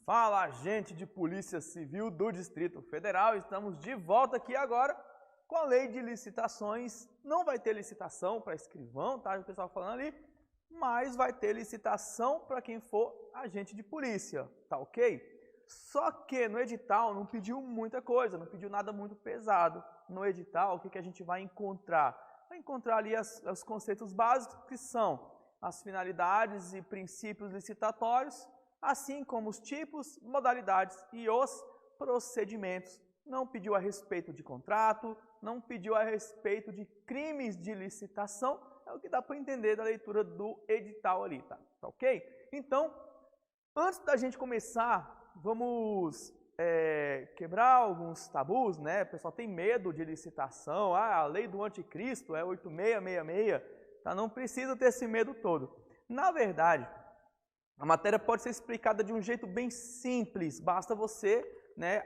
Fala, agente de Polícia Civil do Distrito Federal. Estamos de volta aqui agora com a lei de licitações. Não vai ter licitação para escrivão, tá? O pessoal falando ali, mas vai ter licitação para quem for agente de polícia, tá ok? Só que no edital não pediu muita coisa, não pediu nada muito pesado. No edital, o que a gente vai encontrar? Vai encontrar ali os conceitos básicos, que são as finalidades e princípios licitatórios, assim como os tipos, modalidades e os procedimentos. Não pediu a respeito de contrato, não pediu a respeito de crimes de licitação, é o que dá para entender da leitura do edital ali, tá ok? Então, antes da gente começar, vamos quebrar alguns tabus, né? O pessoal tem medo de licitação, a lei do anticristo é 8666, tá? Não precisa ter esse medo todo. Na verdade, a matéria pode ser explicada de um jeito bem simples, basta você,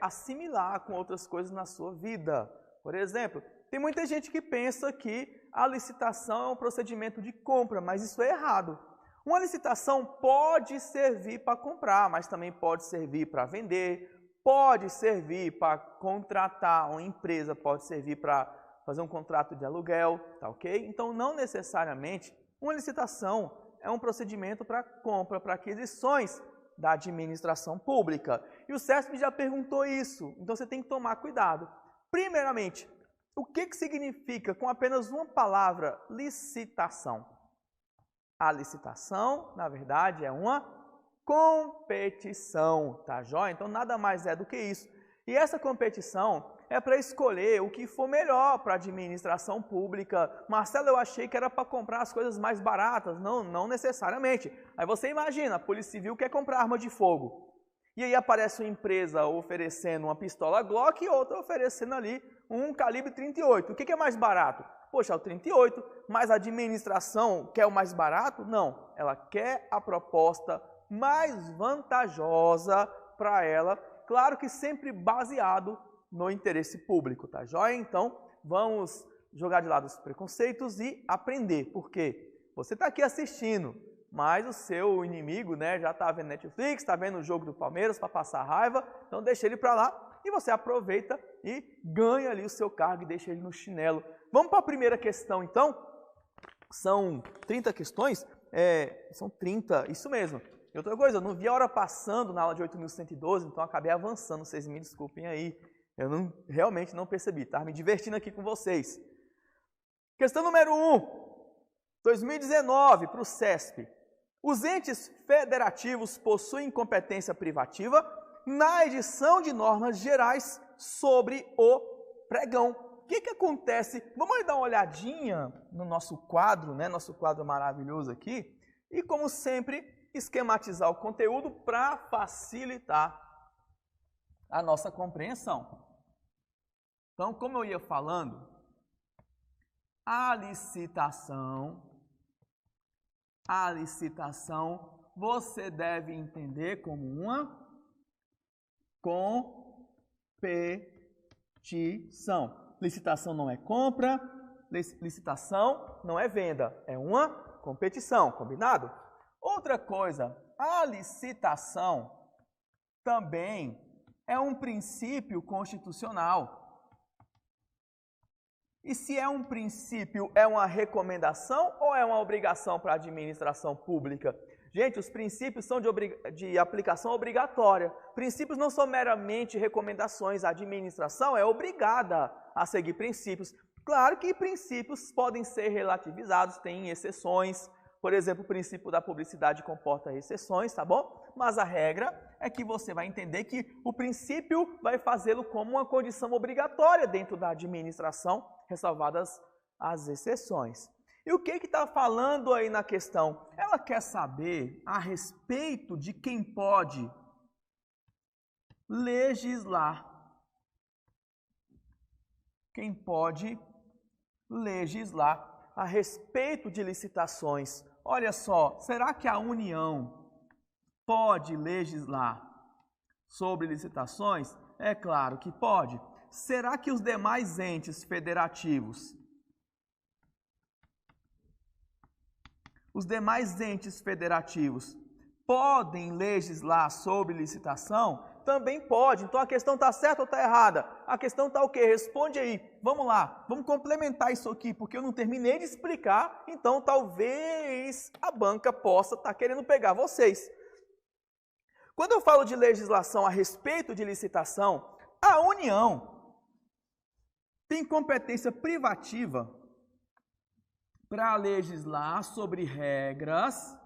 assimilar com outras coisas na sua vida. Por exemplo, tem muita gente que pensa que a licitação é um procedimento de compra, mas isso é errado. Uma licitação pode servir para comprar, mas também pode servir para vender, pode servir para contratar uma empresa, pode servir para fazer um contrato de aluguel, tá ok? Então, não necessariamente uma licitação é um procedimento para compra, para aquisições da administração pública. E o CESP já perguntou isso, então você tem que tomar cuidado. Primeiramente, o que significa, com apenas uma palavra, licitação? A licitação, na verdade, é uma competição, tá joia? Então, nada mais é do que isso. E essa competição é para escolher o que for melhor para a administração pública. Marcelo, eu achei que era para comprar as coisas mais baratas. Não necessariamente. Aí você imagina, a Polícia Civil quer comprar arma de fogo. E aí aparece uma empresa oferecendo uma pistola Glock e outra oferecendo ali um calibre 38. O que é mais barato? Poxa, o 38, mas a administração quer o mais barato? Não, ela quer a proposta mais vantajosa para ela, claro que sempre baseado no interesse público, tá joia? Então, vamos jogar de lado os preconceitos e aprender, porque você está aqui assistindo, mas o seu inimigo, já está vendo Netflix, está vendo o jogo do Palmeiras para passar raiva, então deixa ele para lá e você aproveita e ganha ali o seu cargo e deixa ele no chinelo. Vamos para a primeira questão, então. São 30 questões? São 30, isso mesmo. E outra coisa, eu não vi a hora passando na aula de 8.112, então acabei avançando, vocês me desculpem aí. Eu realmente não percebi, tá? Me divertindo aqui com vocês. Questão número 1, 2019, para o CESP. Os entes federativos possuem competência privativa na edição de normas gerais sobre o pregão. O que acontece? Vamos dar uma olhadinha no nosso quadro, nosso quadro maravilhoso aqui, e como sempre, esquematizar o conteúdo para facilitar a nossa compreensão. Então, como eu ia falando, a licitação, você deve entender como uma competição. Licitação não é compra, licitação não é venda, é uma competição, combinado? Outra coisa, a licitação também é um princípio constitucional. E se é um princípio, é uma recomendação ou é uma obrigação para a administração pública? Gente, os princípios são de aplicação obrigatória. Princípios não são meramente recomendações. A administração é obrigada a seguir princípios. Claro que princípios podem ser relativizados, tem exceções. Por exemplo, o princípio da publicidade comporta exceções, tá bom? Mas a regra é que você vai entender que o princípio vai fazê-lo como uma condição obrigatória dentro da administração, ressalvadas as exceções. E o que está falando aí na questão? Ela quer saber a respeito de quem pode legislar. Quem pode legislar a respeito de licitações. Olha só, será que a União pode legislar sobre licitações? É claro que pode. Será que os demais entes federativos podem legislar sobre licitação? Também pode. Então a questão está certa ou está errada? A questão está o quê? Responde aí. Vamos lá. Vamos complementar isso aqui, porque eu não terminei de explicar, então talvez a banca possa estar querendo pegar vocês. Quando eu falo de legislação a respeito de licitação, a União tem competência privativa para legislar sobre regras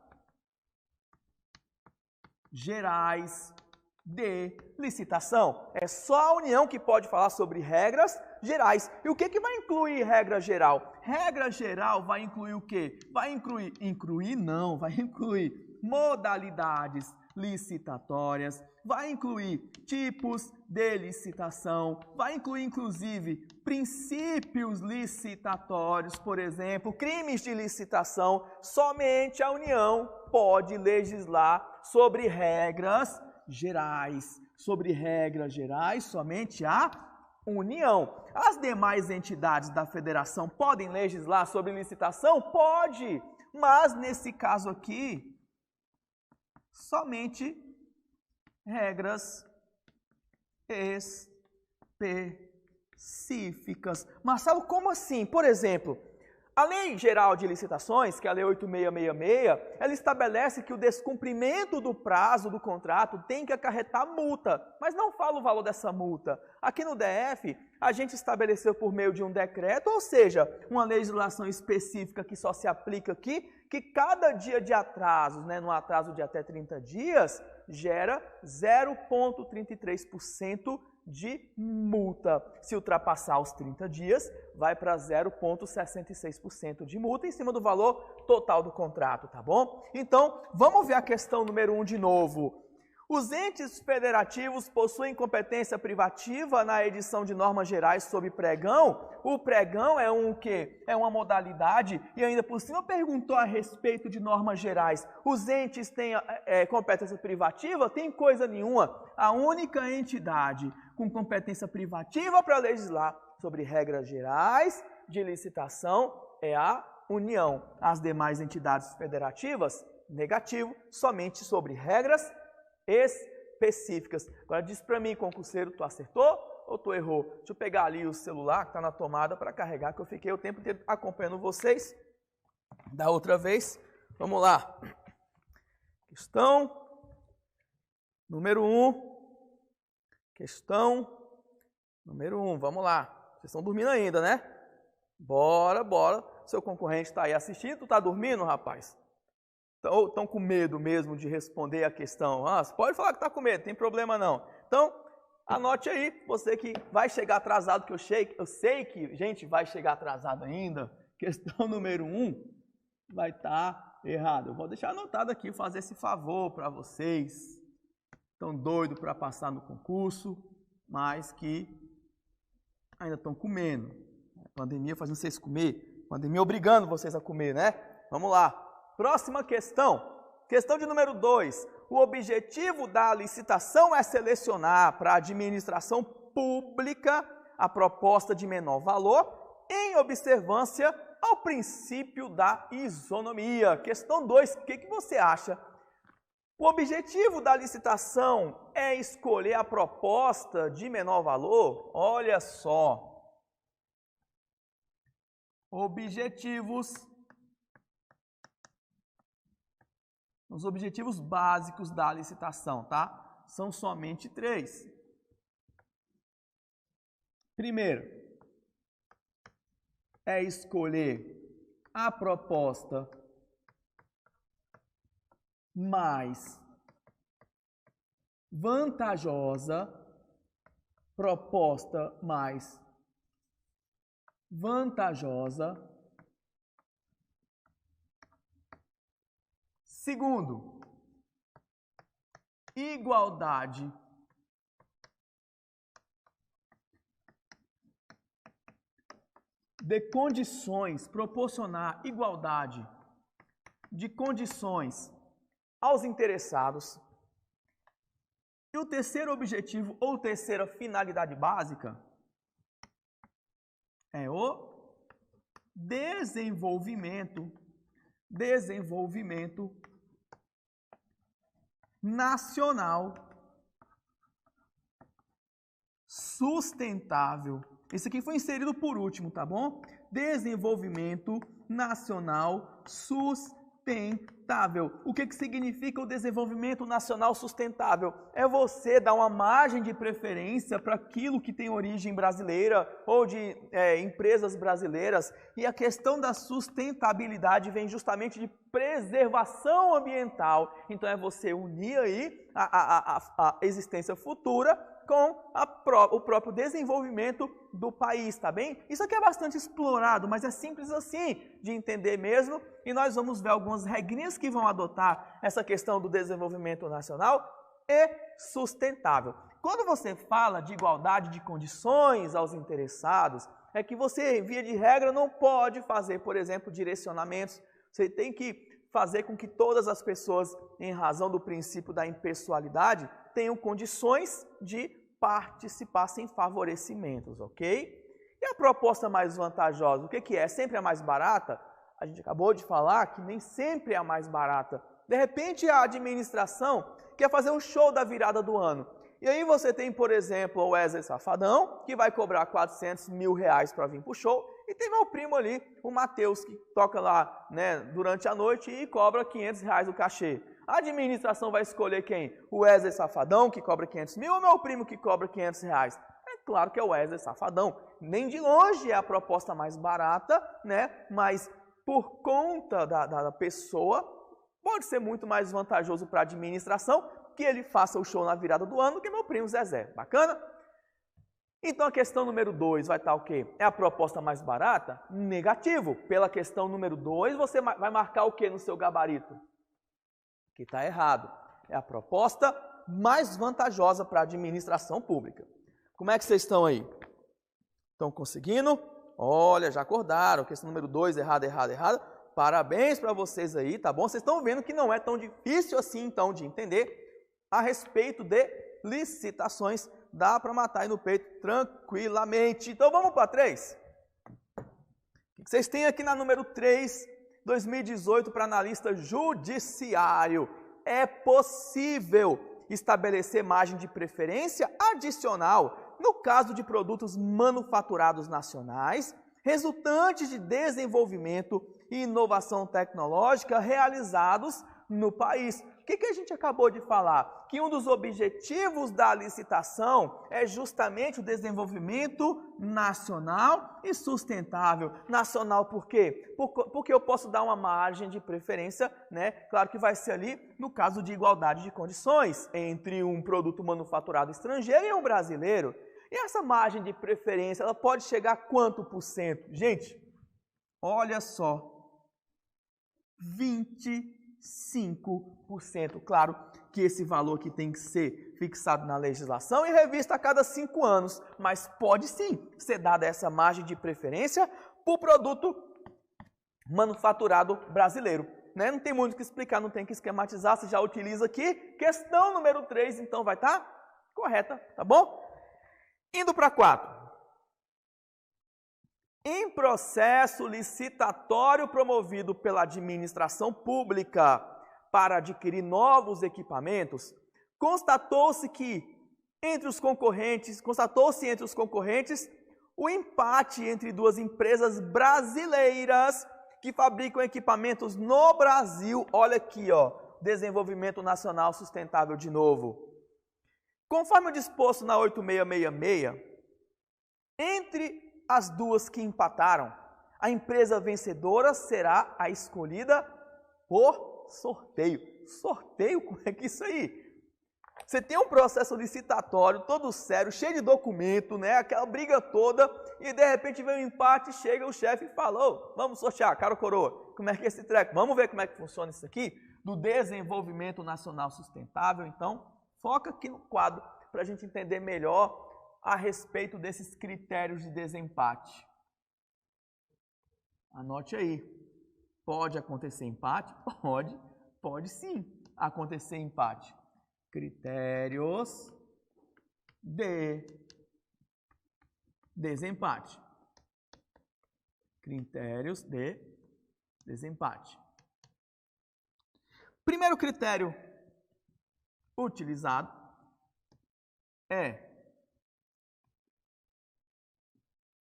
gerais de licitação. É só a União que pode falar sobre regras gerais. E o que vai incluir regra geral? Regra geral vai incluir o quê? Vai incluir modalidades licitatórias, vai incluir tipos de licitação, vai incluir inclusive princípios licitatórios, por exemplo, crimes de licitação. Somente a União pode legislar sobre regras gerais. Sobre regras gerais, somente a União. As demais entidades da federação podem legislar sobre licitação? Pode, mas nesse caso aqui, somente regras específicas. Marcelo, como assim? Por exemplo, a Lei Geral de Licitações, que é a Lei 8666, ela estabelece que o descumprimento do prazo do contrato tem que acarretar multa, mas não fala o valor dessa multa. Aqui no DF, a gente estabeleceu por meio de um decreto, ou seja, uma legislação específica que só se aplica aqui, que cada dia de atraso, no atraso de até 30 dias, gera 0,33% de multa. Se ultrapassar os 30 dias, vai para 0,66% de multa em cima do valor total do contrato, tá bom? Então, vamos ver a questão número 1 de novo. Os entes federativos possuem competência privativa na edição de normas gerais sobre pregão. O pregão é o quê? É uma modalidade e ainda por cima perguntou a respeito de normas gerais. Os entes têm competência privativa? Tem coisa nenhuma. A única entidade com competência privativa para legislar sobre regras gerais de licitação é a União. As demais entidades federativas, negativo, somente sobre regras específicas. Agora diz para mim, concurseiro, tu acertou ou tu errou? Deixa eu pegar ali o celular que está na tomada para carregar, que eu fiquei o tempo inteiro acompanhando vocês. Da outra vez, vamos lá. Questão número 1. Questão número 1, vamos lá. Vocês estão dormindo ainda, né? Bora. Seu concorrente está aí assistindo, tu está dormindo, rapaz? Estão com medo mesmo de responder a questão? Você pode falar que está com medo, não tem problema não. Então, anote aí, você que vai chegar atrasado, que eu sei que gente vai chegar atrasado ainda. Questão número 1 vai estar errado. Eu vou deixar anotado aqui, fazer esse favor para vocês. Estão doidos para passar no concurso, mas que ainda estão comendo. A pandemia fazendo vocês comer, a pandemia obrigando vocês a comer, né? Vamos lá. Próxima questão. Questão de número 2. O objetivo da licitação é selecionar para a administração pública a proposta de menor valor em observância ao princípio da isonomia. Questão 2. O que você acha? O objetivo da licitação é escolher a proposta de menor valor? Olha só. Os objetivos básicos da licitação, tá? São somente 3. Primeiro, é escolher a proposta mais vantajosa, proposta mais vantajosa. Segundo, igualdade de condições, proporcionar igualdade de condições aos interessados. E o terceiro objetivo ou terceira finalidade básica é o desenvolvimento nacional sustentável. Isso aqui foi inserido por último, tá bom? Desenvolvimento nacional sustentável. O que significa o desenvolvimento nacional sustentável? É você dar uma margem de preferência para aquilo que tem origem brasileira ou de empresas brasileiras. E a questão da sustentabilidade vem justamente de preservação ambiental. Então é você unir aí a existência futura com o próprio desenvolvimento do país, tá bem? Isso aqui é bastante explorado, mas é simples assim de entender mesmo, e nós vamos ver algumas regrinhas que vão adotar essa questão do desenvolvimento nacional e sustentável. Quando você fala de igualdade de condições aos interessados, é que você, via de regra, não pode fazer, por exemplo, direcionamentos. Você tem que fazer com que todas as pessoas, em razão do princípio da impessoalidade, tenham condições de participar sem favorecimentos, ok? E a proposta mais vantajosa, o que é? Sempre a mais barata? A gente acabou de falar que nem sempre é a mais barata. De repente, a administração quer fazer um show da virada do ano. E aí você tem, por exemplo, o Wesley Safadão, que vai cobrar 400 mil reais para vir para o show, e tem meu primo ali, o Matheus, que toca lá, né, durante a noite e cobra 500 reais o cachê. A administração vai escolher quem? O Wesley Safadão, que cobra 500 mil, ou meu primo, que cobra 500 reais? É claro que é o Wesley Safadão. Nem de longe é a proposta mais barata, né? Mas por conta da pessoa, pode ser muito mais vantajoso para a administração que ele faça o show na virada do ano que meu primo Zezé. Bacana? Então a questão número 2 vai estar o quê? É a proposta mais barata? Negativo. Pela questão número 2, você vai marcar o quê no seu gabarito? Que está errado. É a proposta mais vantajosa para a administração pública. Como é que vocês estão aí? Estão conseguindo? Olha, já acordaram. Questão número 2, errado, errado, errado. Parabéns para vocês aí, tá bom? Vocês estão vendo que não é tão difícil assim, então, de entender a respeito de licitações. Dá para matar aí no peito tranquilamente. Então, vamos para 3. O que vocês têm aqui na número 3, 2018, para analista judiciário? É possível estabelecer margem de preferência adicional no caso de produtos manufaturados nacionais, resultantes de desenvolvimento e inovação tecnológica realizados no país. O que a gente acabou de falar? Que um dos objetivos da licitação é justamente o desenvolvimento nacional e sustentável. Nacional por quê? Porque eu posso dar uma margem de preferência, né? Claro que vai ser ali no caso de igualdade de condições entre um produto manufaturado estrangeiro e um brasileiro. E essa margem de preferência, ela pode chegar a quanto por cento? Gente, olha só, 25%. Claro que esse valor aqui tem que ser fixado na legislação e revista a cada 5 anos, mas pode sim ser dada essa margem de preferência para o produto manufaturado brasileiro. Né? Não tem muito o que explicar, não tem que esquematizar, você já utiliza aqui. Questão número 3, então, vai estar correta, tá bom? Indo para 4. Em processo licitatório promovido pela administração pública para adquirir novos equipamentos, constatou-se entre os concorrentes o empate entre duas empresas brasileiras que fabricam equipamentos no Brasil. Olha aqui, ó, desenvolvimento nacional sustentável de novo. Conforme o disposto na 8666, entre as duas que empataram, a empresa vencedora será a escolhida por sorteio. Sorteio? Como é que é isso aí? Você tem um processo licitatório todo sério, cheio de documento, né? Aquela briga toda, e de repente vem um empate, chega o chefe e fala: ô, vamos sortear, cara ou coroa, como é que é esse treco? Vamos ver como é que funciona isso aqui? Do desenvolvimento nacional sustentável. Então, foca aqui no quadro para a gente entender melhor a respeito desses critérios de desempate. Anote aí. Pode acontecer empate? Pode sim acontecer empate. Critérios de desempate. Critérios de desempate. Primeiro critério utilizado é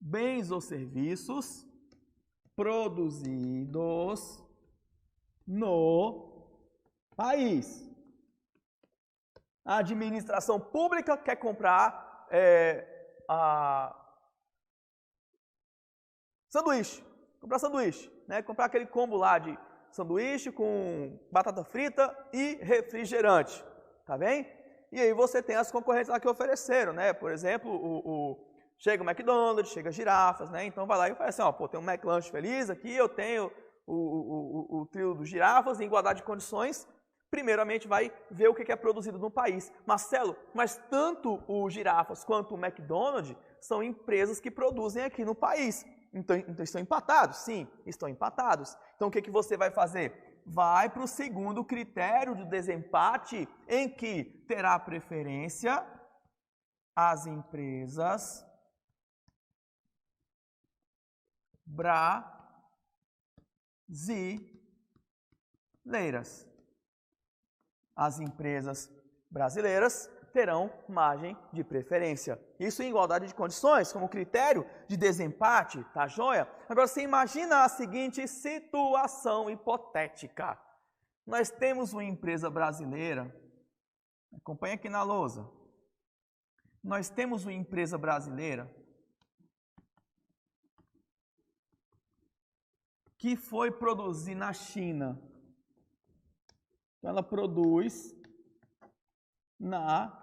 bens ou serviços produzidos no país. A administração pública quer comprar sanduíche. Comprar sanduíche, né? Comprar aquele combo lá de sanduíche com batata frita e refrigerante. Tá bem? E aí você tem as concorrentes lá que ofereceram, né? Por exemplo, chega o McDonald's, chega girafas, né? Então vai lá e fala assim, ó, pô, tem um McLanche Feliz aqui, eu tenho o trio dos girafas em igualdade de condições. Primeiramente vai ver o que é produzido no país. Marcelo, mas tanto o girafas quanto o McDonald's são empresas que produzem aqui no país. Então estão empatados? Sim, estão empatados. Então o que você vai fazer? Vai para o segundo critério de desempate, em que terá preferência as empresas brasileiras. As empresas brasileiras terão margem de preferência. Isso em igualdade de condições, como critério de desempate, tá joia? Agora você imagina a seguinte situação hipotética. Nós temos uma empresa brasileira, acompanha aqui na lousa. Nós temos uma empresa brasileira que foi produzir na China. Então ela produz na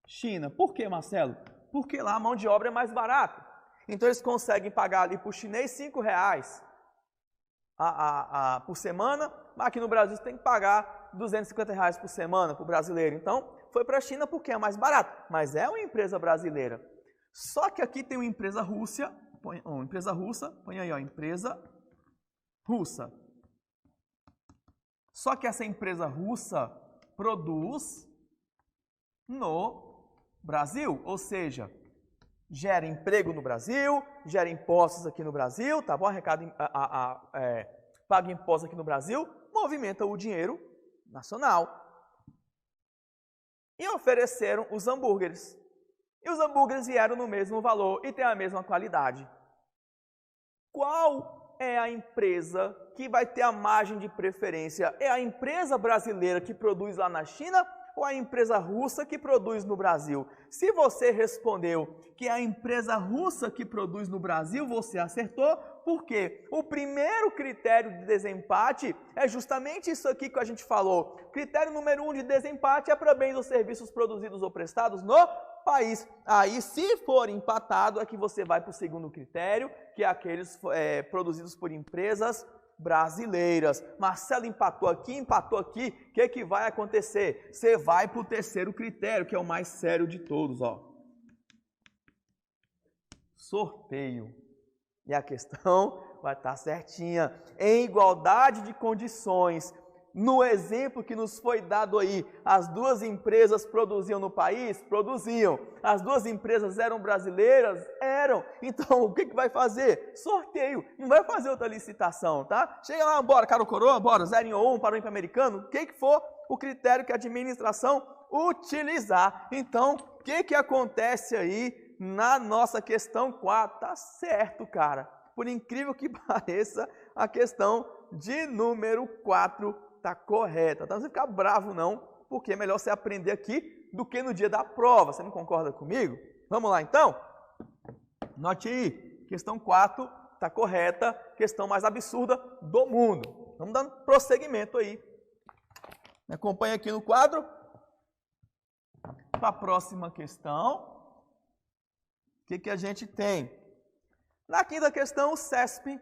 China. Por quê, Marcelo? Porque lá a mão de obra é mais barata. Então eles conseguem pagar ali para o chinês R$5 por semana, mas aqui no Brasil você tem que pagar R$250 por semana para o brasileiro. Então foi para a China porque é mais barato, mas é uma empresa brasileira. Só que aqui tem uma empresa russa, põe aí, ó, empresa russa. Só que essa empresa russa produz no Brasil, ou seja, gera emprego no Brasil, gera impostos aqui no Brasil, tá bom? Paga impostos aqui no Brasil, movimenta o dinheiro nacional. E ofereceram os hambúrgueres. E os hambúrgueres vieram no mesmo valor e tem a mesma qualidade. Qual é a empresa que vai ter a margem de preferência? É a empresa brasileira que produz lá na China ou a empresa russa que produz no Brasil? Se você respondeu que é a empresa russa que produz no Brasil, você acertou, porque o primeiro critério de desempate é justamente isso aqui que a gente falou. Critério número 1 de desempate é para bens ou serviços produzidos ou prestados no país. Aí, se for empatado, é que você vai para o segundo critério, que é aqueles produzidos por empresas brasileiras. Marcelo empatou aqui, o que vai acontecer? Você vai para o terceiro critério, que é o mais sério de todos, ó. Sorteio. E a questão vai estar certinha. Em igualdade de condições, no exemplo que nos foi dado aí, as duas empresas produziam no país? Produziam. As duas empresas eram brasileiras? Eram. Então, o que vai fazer? Sorteio. Não vai fazer outra licitação, tá? Chega lá, bora, caro coroa, bora, 0 ou 1 para o ímpar americano, o que for o critério que a administração utilizar. Então, o que acontece aí na nossa questão 4? Tá certo, cara. Por incrível que pareça, a questão de número 4 está correta. Então, não ficar bravo não, porque é melhor você aprender aqui do que no dia da prova. Você não concorda comigo? Vamos lá, então? Note aí, questão 4 está correta, questão mais absurda do mundo. Vamos dando prosseguimento aí. Me acompanha aqui no quadro. Para a próxima questão, o que a gente tem? Na quinta questão, o CESP,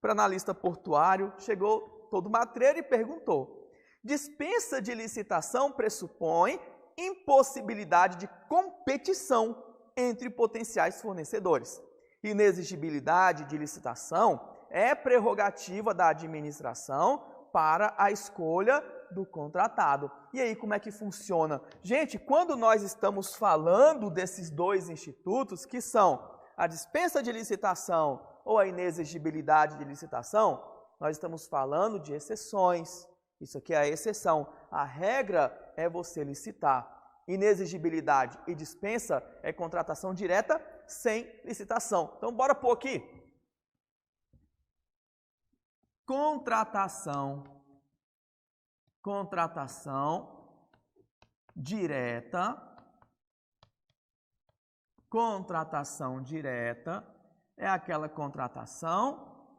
para analista portuário, chegou todo matreiro e perguntou: dispensa de licitação pressupõe impossibilidade de competição entre potenciais fornecedores. Inexigibilidade de licitação é prerrogativa da administração para a escolha do contratado. E aí, como é que funciona? Gente, quando nós estamos falando desses dois institutos, que são a dispensa de licitação ou a inexigibilidade de licitação, nós estamos falando de exceções. Isso aqui é a exceção. A regra é você licitar. Inexigibilidade e dispensa é contratação direta sem licitação. Então, bora pôr aqui. Contratação direta. Contratação direta é aquela contratação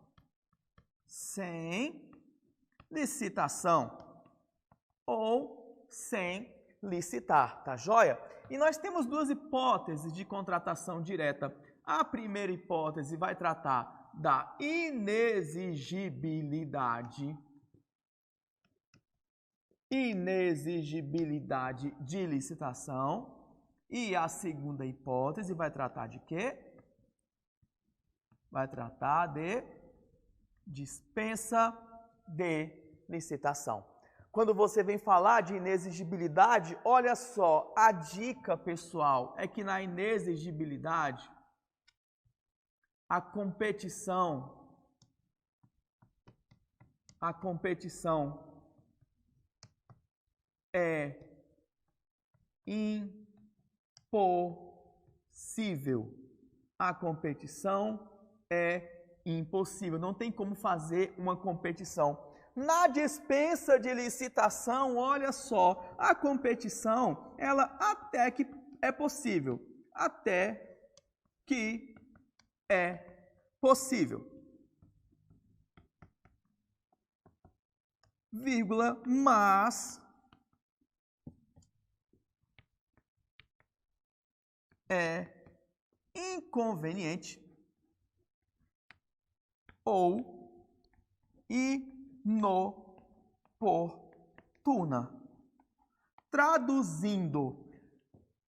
sem licitação ou sem licitar, tá joia? E nós temos duas hipóteses de contratação direta. A primeira hipótese vai tratar da inexigibilidade de licitação. E a segunda hipótese vai tratar de quê? Vai tratar de dispensa de licitação. Quando você vem falar de inexigibilidade, olha só, a dica, pessoal, é que na inexigibilidade, a competição é impossível. A competição é impossível. Não tem como fazer uma competição. Na dispensa de licitação, olha só, a competição, ela até que é possível. Até que é possível. Vírgula, mas é inconveniente ou inoportuna. Traduzindo,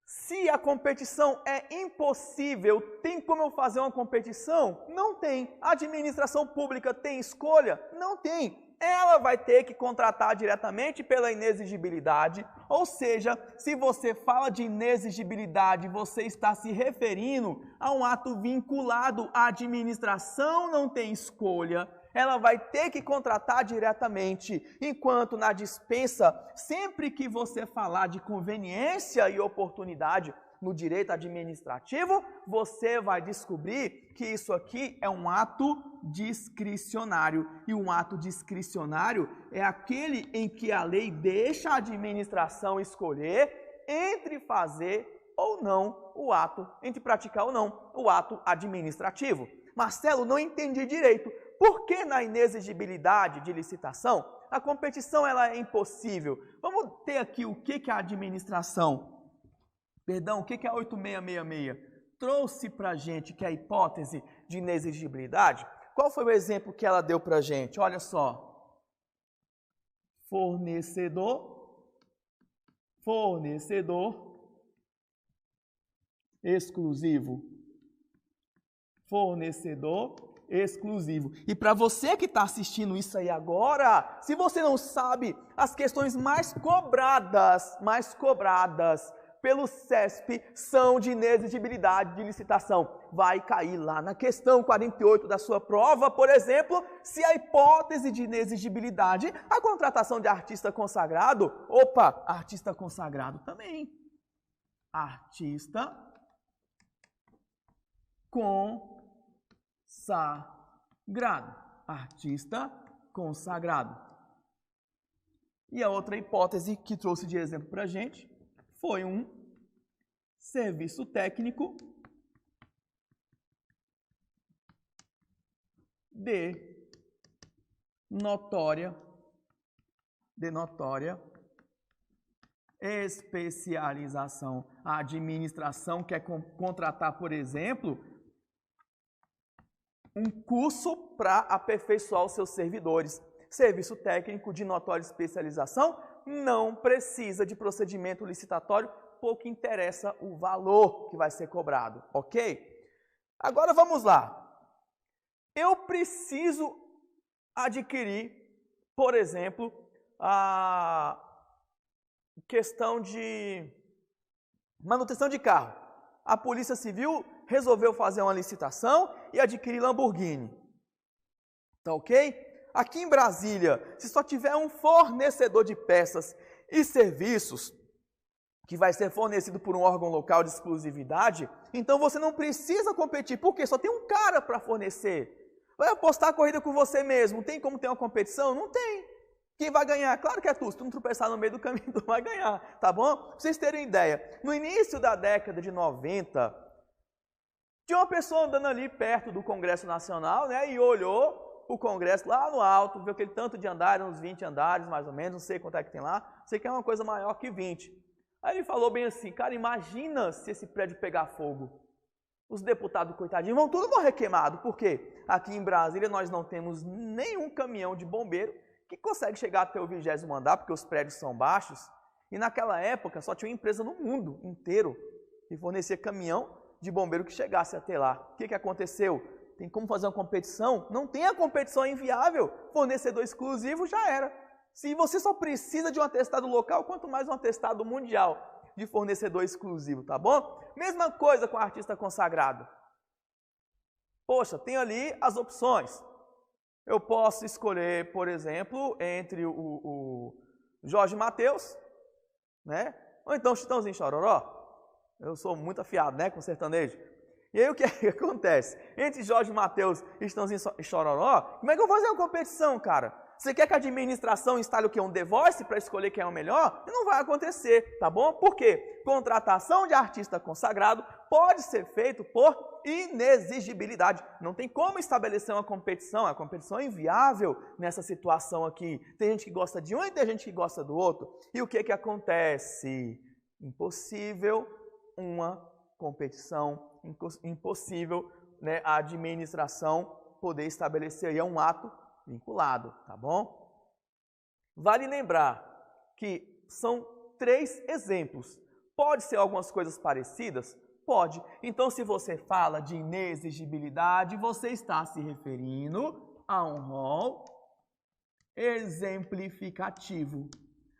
se a competição é impossível, tem como eu fazer uma competição? Não tem. A administração pública tem escolha? Não tem. Ela vai ter que contratar diretamente pela inexigibilidade, ou seja, se você fala de inexigibilidade, você está se referindo a um ato vinculado à administração, não tem escolha, ela vai ter que contratar diretamente, enquanto na dispensa, sempre que você falar de conveniência e oportunidade no direito administrativo, você vai descobrir que isso aqui é um ato discricionário. E um ato discricionário é aquele em que a lei deixa a administração escolher entre fazer ou não o ato, entre praticar ou não o ato administrativo. Marcelo, não entendi direito. Por que na inexigibilidade de licitação a competição ela é impossível? Vamos ter aqui o que a administração, o que a 8666 trouxe para a gente, que é a hipótese de inexigibilidade. Qual foi o exemplo que ela deu para a gente? Olha só. Fornecedor exclusivo. Fornecedor exclusivo. E para você que está assistindo isso aí agora, se você não sabe, as questões mais cobradas pelo CESP são de inexigibilidade de licitação. Vai cair lá na questão 48 da sua prova, por exemplo, se a hipótese de inexigibilidade, a contratação de artista consagrado, artista consagrado também. Artista consagrado. E a outra hipótese que trouxe de exemplo para a gente foi um serviço técnico de notória especialização. A administração quer contratar, por exemplo, um curso para aperfeiçoar os seus servidores. Serviço técnico de notória especialização não precisa de procedimento licitatório, pouco interessa o valor que vai ser cobrado, ok? Agora vamos lá. Eu preciso adquirir, por exemplo, a questão de manutenção de carro. A Polícia Civil resolveu fazer uma licitação e adquirir Lamborghini. Tá ok? Aqui em Brasília, se só tiver um fornecedor de peças e serviços, que vai ser fornecido por um órgão local de exclusividade, então você não precisa competir. Por quê? Só tem um cara para fornecer. Vai apostar a corrida com você mesmo. Tem como ter uma competição? Não tem. Quem vai ganhar? Claro que é tu. Se tu não tropeçar no meio do caminho, tu vai ganhar. Tá bom? Pra vocês terem ideia. No início da década de 90, tinha uma pessoa andando ali perto do Congresso Nacional, né? E olhou o Congresso lá no alto, viu aquele tanto de andares, uns 20 andares mais ou menos, não sei quanto é que tem lá. Sei que é uma coisa maior que 20. Aí ele falou bem assim, cara, imagina se esse prédio pegar fogo. Os deputados, coitadinhos, vão tudo morrer queimado. Por quê? Aqui em Brasília nós não temos nenhum caminhão de bombeiro que consegue chegar até o 20º andar, porque os prédios são baixos. E naquela época só tinha uma empresa no mundo inteiro que fornecia caminhão de bombeiro que chegasse até lá. O que aconteceu? Tem como fazer uma competição? Não tem, a competição é inviável. Fornecedor exclusivo já era. Se você só precisa de um atestado local, quanto mais um atestado mundial de fornecedor exclusivo, tá bom? Mesma coisa com artista consagrado. Poxa, tem ali as opções. Eu posso escolher, por exemplo, entre o Jorge Mateus, né? Ou então Chitãozinho Chororó. Eu sou muito afiado, né, com sertanejo. E aí o que acontece? Entre Jorge Mateus e Chitãozinho Chororó, como é que eu vou fazer uma competição, cara? Você quer que a administração instale o quê? Um The Voice para escolher quem é o melhor? Não vai acontecer, tá bom? Por quê? Contratação de artista consagrado pode ser feito por inexigibilidade. Não tem como estabelecer uma competição. A competição é inviável nessa situação aqui. Tem gente que gosta de um e tem gente que gosta do outro. E o que acontece? Impossível uma competição, impossível, né, a administração poder estabelecer aí um ato vinculado, tá bom? Vale lembrar que são 3 exemplos. Pode ser algumas coisas parecidas? Pode. Então, se você fala de inexigibilidade, você está se referindo a um rol exemplificativo.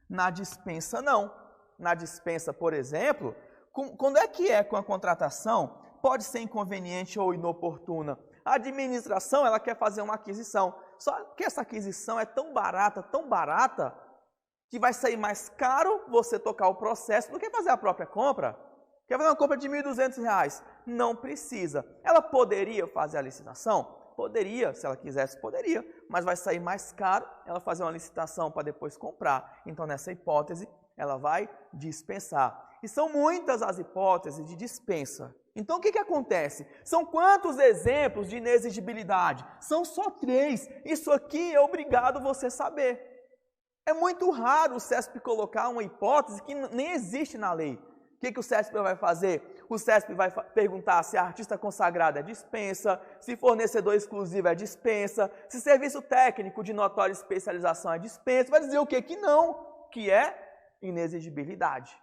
Na dispensa, não. Na dispensa, por exemplo, quando é que com a contratação pode ser inconveniente ou inoportuna? A administração, ela quer fazer uma aquisição. Só que essa aquisição é tão barata, que vai sair mais caro você tocar o processo do que fazer a própria compra. Quer fazer uma compra de R$ 1.200? Não precisa. Ela poderia fazer a licitação? Poderia, se ela quisesse, poderia. Mas vai sair mais caro ela fazer uma licitação para depois comprar. Então, nessa hipótese, ela vai dispensar. E são muitas as hipóteses de dispensa. Então, o que acontece? São quantos exemplos de inexigibilidade? São só 3. Isso aqui é obrigado você saber. É muito raro o CESP colocar uma hipótese que nem existe na lei. O que o CESP vai fazer? O CESP vai perguntar se artista consagrado é dispensa, se fornecedor exclusivo é dispensa, se serviço técnico de notória especialização é dispensa. Vai dizer o quê? Que não, que é inexigibilidade.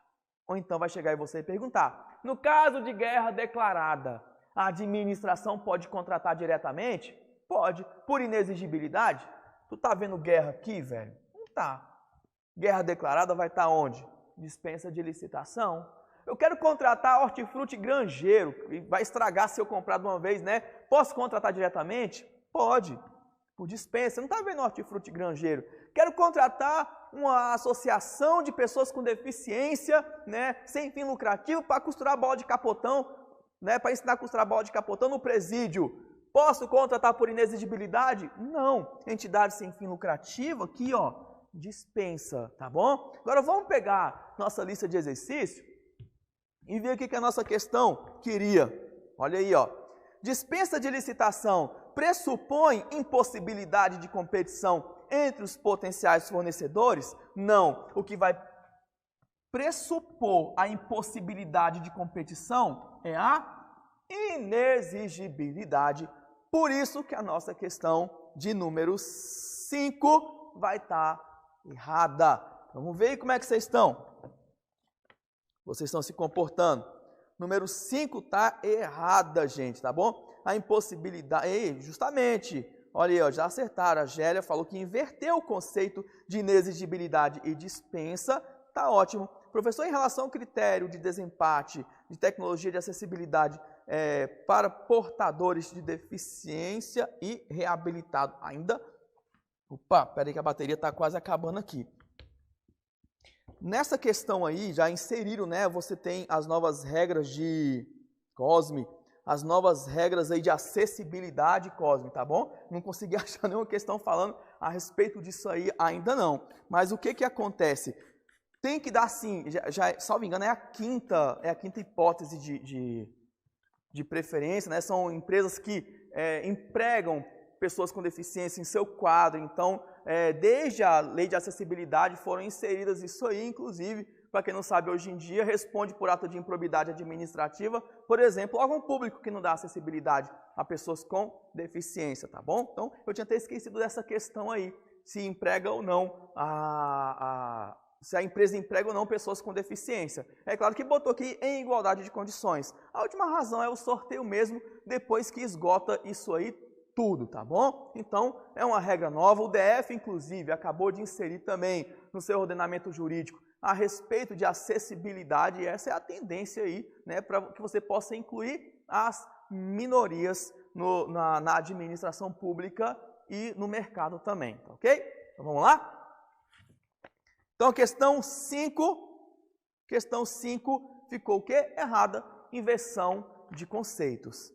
Ou então vai chegar em você e perguntar, no caso de guerra declarada, a administração pode contratar diretamente? Pode. Por inexigibilidade? Tu tá vendo guerra aqui, velho? Não tá. Guerra declarada vai estar onde? Dispensa de licitação. Eu quero contratar hortifruti granjeiro, que vai estragar se eu comprar de uma vez, né? Posso contratar diretamente? Pode. Por dispensa. Não tá vendo hortifruti granjeiro? Quero contratar uma associação de pessoas com deficiência, né, sem fim lucrativo, para costurar bola de capotão, né, para ensinar a costurar bola de capotão no presídio. Posso contratar por inexigibilidade? Não. Entidade sem fim lucrativo, aqui, ó, dispensa, tá bom? Agora vamos pegar nossa lista de exercício e ver o que a nossa questão queria. Olha aí, ó. Dispensa de licitação pressupõe impossibilidade de competição entre os potenciais fornecedores? Não. O que vai pressupor a impossibilidade de competição é a inexigibilidade. Por isso que a nossa questão de número 5 vai estar errada. Vamos ver aí como é que vocês estão. Vocês estão se comportando. Número 5 está errada, gente, tá bom? A impossibilidade... justamente... Olha aí, ó, já acertaram. A Gélia falou que inverteu o conceito de inexigibilidade e dispensa. Tá ótimo. Professor, em relação ao critério de desempate de tecnologia de acessibilidade para portadores de deficiência e reabilitado, ainda Opa, peraí que a bateria está quase acabando aqui. Nessa questão aí, já inseriram, né? Você tem as novas regras de COSME, as novas regras aí de acessibilidade COSME, tá bom? Não consegui achar nenhuma questão falando a respeito disso aí ainda não. Mas o que que acontece? Tem que dar sim, salvo engano, é a quinta hipótese de preferência, né? São empresas que empregam pessoas com deficiência em seu quadro, então, desde a lei de acessibilidade foram inseridas isso aí, inclusive, para quem não sabe, hoje em dia, responde por ato de improbidade administrativa, por exemplo, órgão público que não dá acessibilidade a pessoas com deficiência, tá bom? Então, eu tinha até esquecido dessa questão aí, se emprega ou não se a empresa emprega ou não pessoas com deficiência. É claro que botou aqui em igualdade de condições. A última razão é o sorteio mesmo, depois que esgota isso aí tudo, tá bom? Então, é uma regra nova. O DF, inclusive, acabou de inserir também no seu ordenamento jurídico a respeito de acessibilidade, e essa é a tendência aí, né, para que você possa incluir as minorias na administração pública e no mercado também, tá ok? Então, vamos lá? Então, questão 5 ficou o quê? Errada, inversão de conceitos.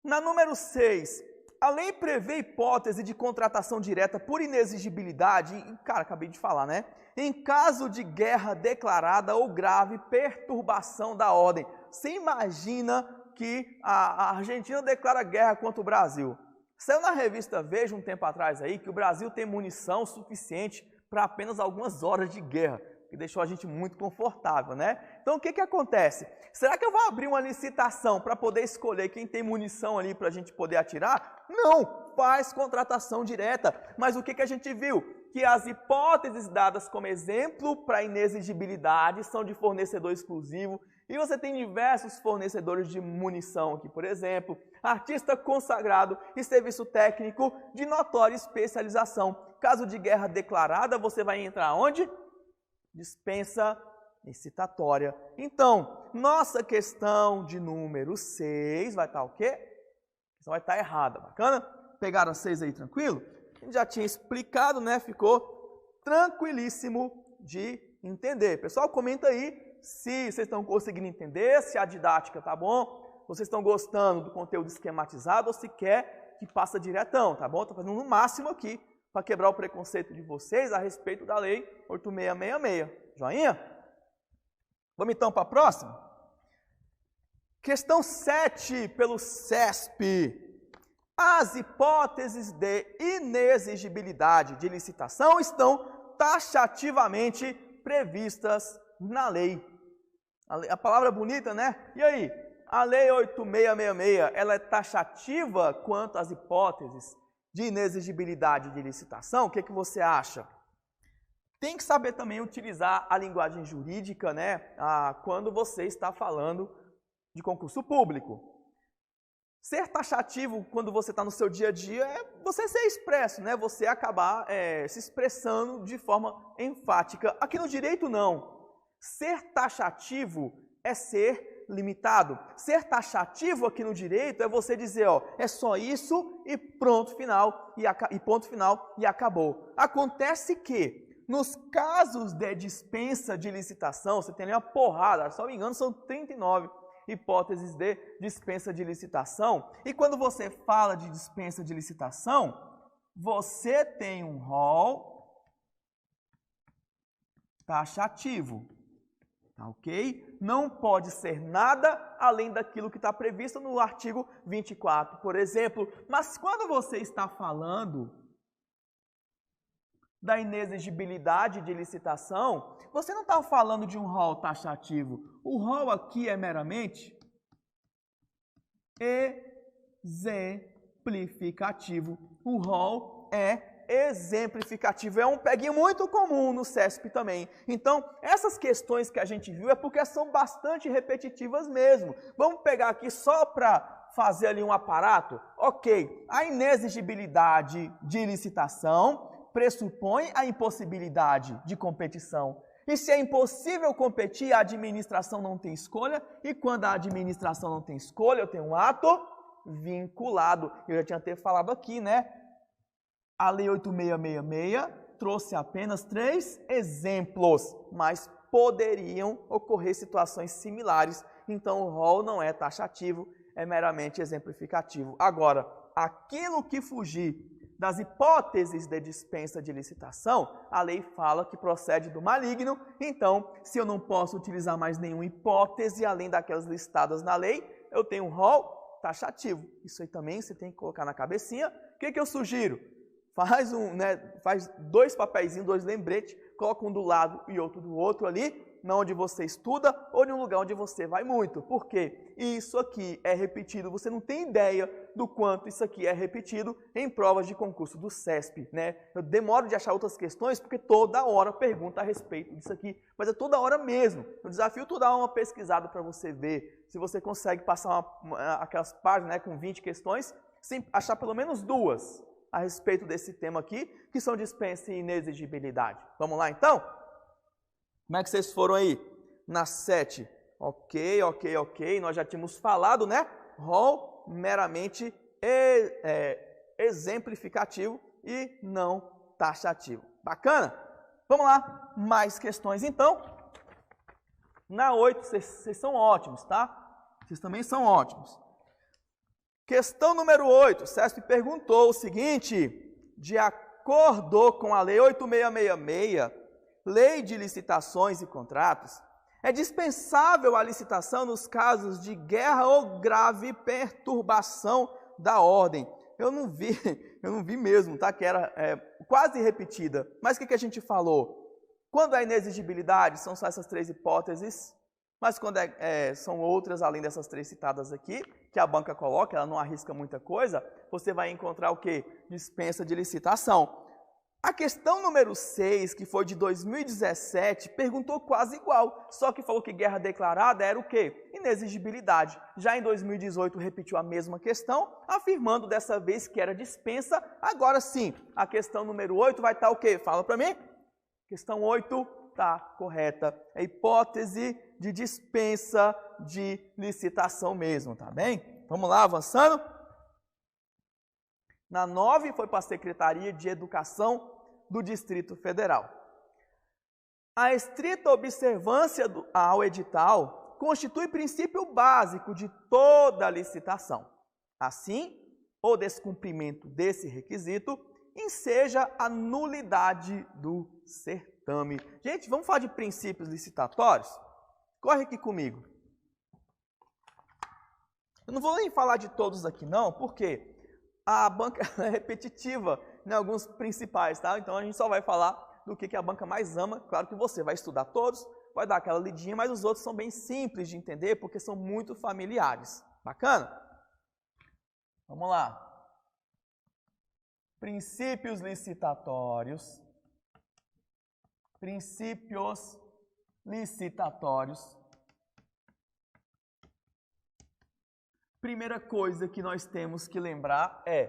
Na número 6, a lei prevê hipótese de contratação direta por inexigibilidade, cara, acabei de falar, né? Em caso de guerra declarada ou grave perturbação da ordem. Você imagina que a Argentina declara guerra contra o Brasil. Saiu na revista Veja um tempo atrás aí que o Brasil tem munição suficiente para apenas algumas horas de guerra, que deixou a gente muito confortável, né? Então, o que que acontece? Será que eu vou abrir uma licitação para poder escolher quem tem munição ali para a gente poder atirar? Não, faz contratação direta. Mas o que que a gente viu? Que as hipóteses dadas como exemplo para inexigibilidade são de fornecedor exclusivo, e você tem diversos fornecedores de munição aqui, por exemplo, artista consagrado e serviço técnico de notória especialização. Caso de guerra declarada, você vai entrar onde? Dispensa licitatória. Então, nossa questão de número 6 vai estar o quê? Então vai estar errada, bacana? Pegaram a 6 aí tranquilo? A gente já tinha explicado, né? Ficou tranquilíssimo de entender. Pessoal, comenta aí se vocês estão conseguindo entender, se a didática tá bom, vocês estão gostando do conteúdo esquematizado ou se quer que passa diretão, tá bom? Estou fazendo no máximo aqui para quebrar o preconceito de vocês a respeito da lei 8666. Joinha? Vamos então para a próxima? Questão 7 pelo CESP. As hipóteses de inexigibilidade de licitação estão taxativamente previstas na lei. A palavra é bonita, né? E aí? A lei 8666, ela é taxativa quanto às hipóteses de inexigibilidade de licitação? O que que você acha? Tem que saber também utilizar a linguagem jurídica, né? Quando você está falando de concurso público. Ser taxativo quando você está no seu dia a dia é você ser expresso, né? Você acabar se expressando de forma enfática. Aqui no direito, não. Ser taxativo é ser limitado. Ser taxativo aqui no direito é você dizer, ó, é só isso e pronto, final, e ponto final e acabou. Acontece que, nos casos de dispensa de licitação, você tem ali uma porrada, se não me engano, são 39 hipóteses de dispensa de licitação. E quando você fala de dispensa de licitação, você tem um rol taxativo. Tá, ok? Não pode ser nada além daquilo que está previsto no artigo 24, por exemplo. Mas quando você está falando da inexigibilidade de licitação, você não está falando de um rol taxativo. O rol aqui é meramente exemplificativo. O rol é exemplificativo. É um peguinho muito comum no CESP também. Então, essas questões que a gente viu é porque são bastante repetitivas mesmo. Vamos pegar aqui só para fazer ali um aparato? Ok, a inexigibilidade de licitação pressupõe a impossibilidade de competição. E se é impossível competir, a administração não tem escolha, e quando a administração não tem escolha, eu tenho um ato vinculado. Eu já tinha até falado aqui, né? A Lei 8666 trouxe apenas 3 exemplos, mas poderiam ocorrer situações similares, então o rol não é taxativo, é meramente exemplificativo. Agora, aquilo que fugir das hipóteses de dispensa de licitação, a lei fala que procede do maligno, então, se eu não posso utilizar mais nenhuma hipótese além daquelas listadas na lei, eu tenho um rol taxativo. Isso aí também você tem que colocar na cabecinha. O que eu sugiro? Faz 2 papeizinhos, 2 lembretes, coloca um do lado e outro do outro ali, na onde você estuda ou em um lugar onde você vai muito. Por quê? Isso aqui é repetido, você não tem ideia do quanto isso aqui é repetido em provas de concurso do CESP, né? Eu demoro de achar outras questões porque toda hora pergunta a respeito disso aqui, mas é toda hora mesmo. Eu desafio tu dar uma pesquisada para você ver se você consegue passar aquelas páginas, né, com 20 questões, sem achar pelo menos 2 a respeito desse tema aqui, que são dispensa e inexigibilidade. Vamos lá então? Como é que vocês foram aí? Na 7. Ok. Nós já tínhamos falado, né? Rol meramente exemplificativo e não taxativo. Bacana? Vamos lá. Mais questões então. Na 8, vocês são ótimos, tá? Vocês também são ótimos. Questão número 8. O CESP perguntou o seguinte: de acordo com a Lei 8666, Lei de Licitações e Contratos, é dispensável a licitação nos casos de guerra ou grave perturbação da ordem. Eu não vi mesmo, tá? Que era quase repetida. Mas o que a gente falou? Quando é inexigibilidade, são só essas 3 hipóteses, mas quando são outras, além dessas 3 citadas aqui, que a banca coloca, ela não arrisca muita coisa, você vai encontrar o quê? Dispensa de licitação. A questão número 6, que foi de 2017, perguntou quase igual, só que falou que guerra declarada era o quê? Inexigibilidade. Já em 2018 repetiu a mesma questão, afirmando dessa vez que era dispensa. Agora sim, a questão número 8 vai estar o quê? Fala para mim. Questão 8 está correta. É hipótese de dispensa de licitação mesmo, tá bem? Vamos lá, avançando. Na 9 foi para a Secretaria de Educação do Distrito Federal. A estrita observância ao edital constitui princípio básico de toda a licitação. Assim, o descumprimento desse requisito enseja a nulidade do certame. Gente, vamos falar de princípios licitatórios? Corre aqui comigo. Eu não vou nem falar de todos aqui não, porque a banca é repetitiva em alguns principais, tá? Então a gente só vai falar do que a banca mais ama. Claro que você vai estudar todos, vai dar aquela lidinha, mas os outros são bem simples de entender porque são muito familiares. Bacana? Vamos lá. Princípios licitatórios. Princípios licitatórios. Primeira coisa que nós temos que lembrar é: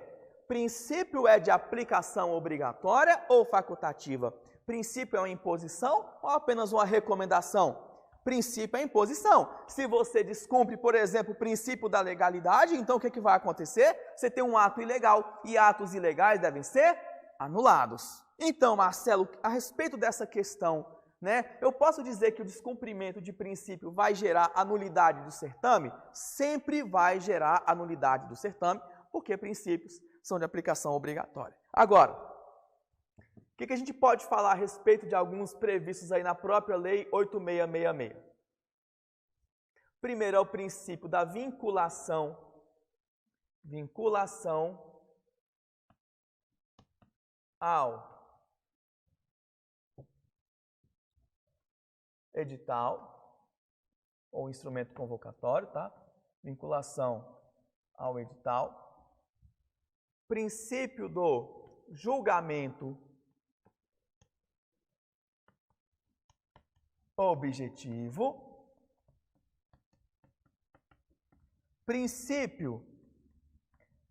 princípio é de aplicação obrigatória ou facultativa? Princípio é uma imposição ou apenas uma recomendação? Princípio é imposição. Se você descumpre, por exemplo, o princípio da legalidade, então o que vai acontecer? Você tem um ato ilegal e atos ilegais devem ser anulados. Então, Marcelo, a respeito dessa questão, né, eu posso dizer que o descumprimento de princípio vai gerar a nulidade do certame? Sempre vai gerar a nulidade do certame, porque princípios são de aplicação obrigatória. Agora, o que a gente pode falar a respeito de alguns previstos aí na própria Lei 8666? Primeiro é o princípio da vinculação ao edital ou instrumento convocatório, tá? Vinculação ao edital. Princípio do julgamento objetivo. Princípio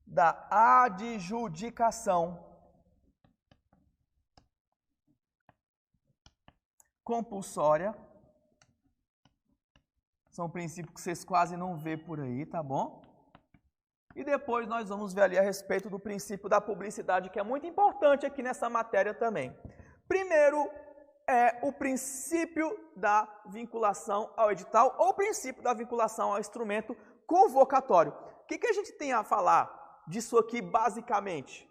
da adjudicação compulsória. São princípios que vocês quase não vê por aí, tá bom? E depois nós vamos ver ali a respeito do princípio da publicidade, que é muito importante aqui nessa matéria também. Primeiro é o princípio da vinculação ao edital ou o princípio da vinculação ao instrumento convocatório. O que a gente tem a falar disso aqui basicamente?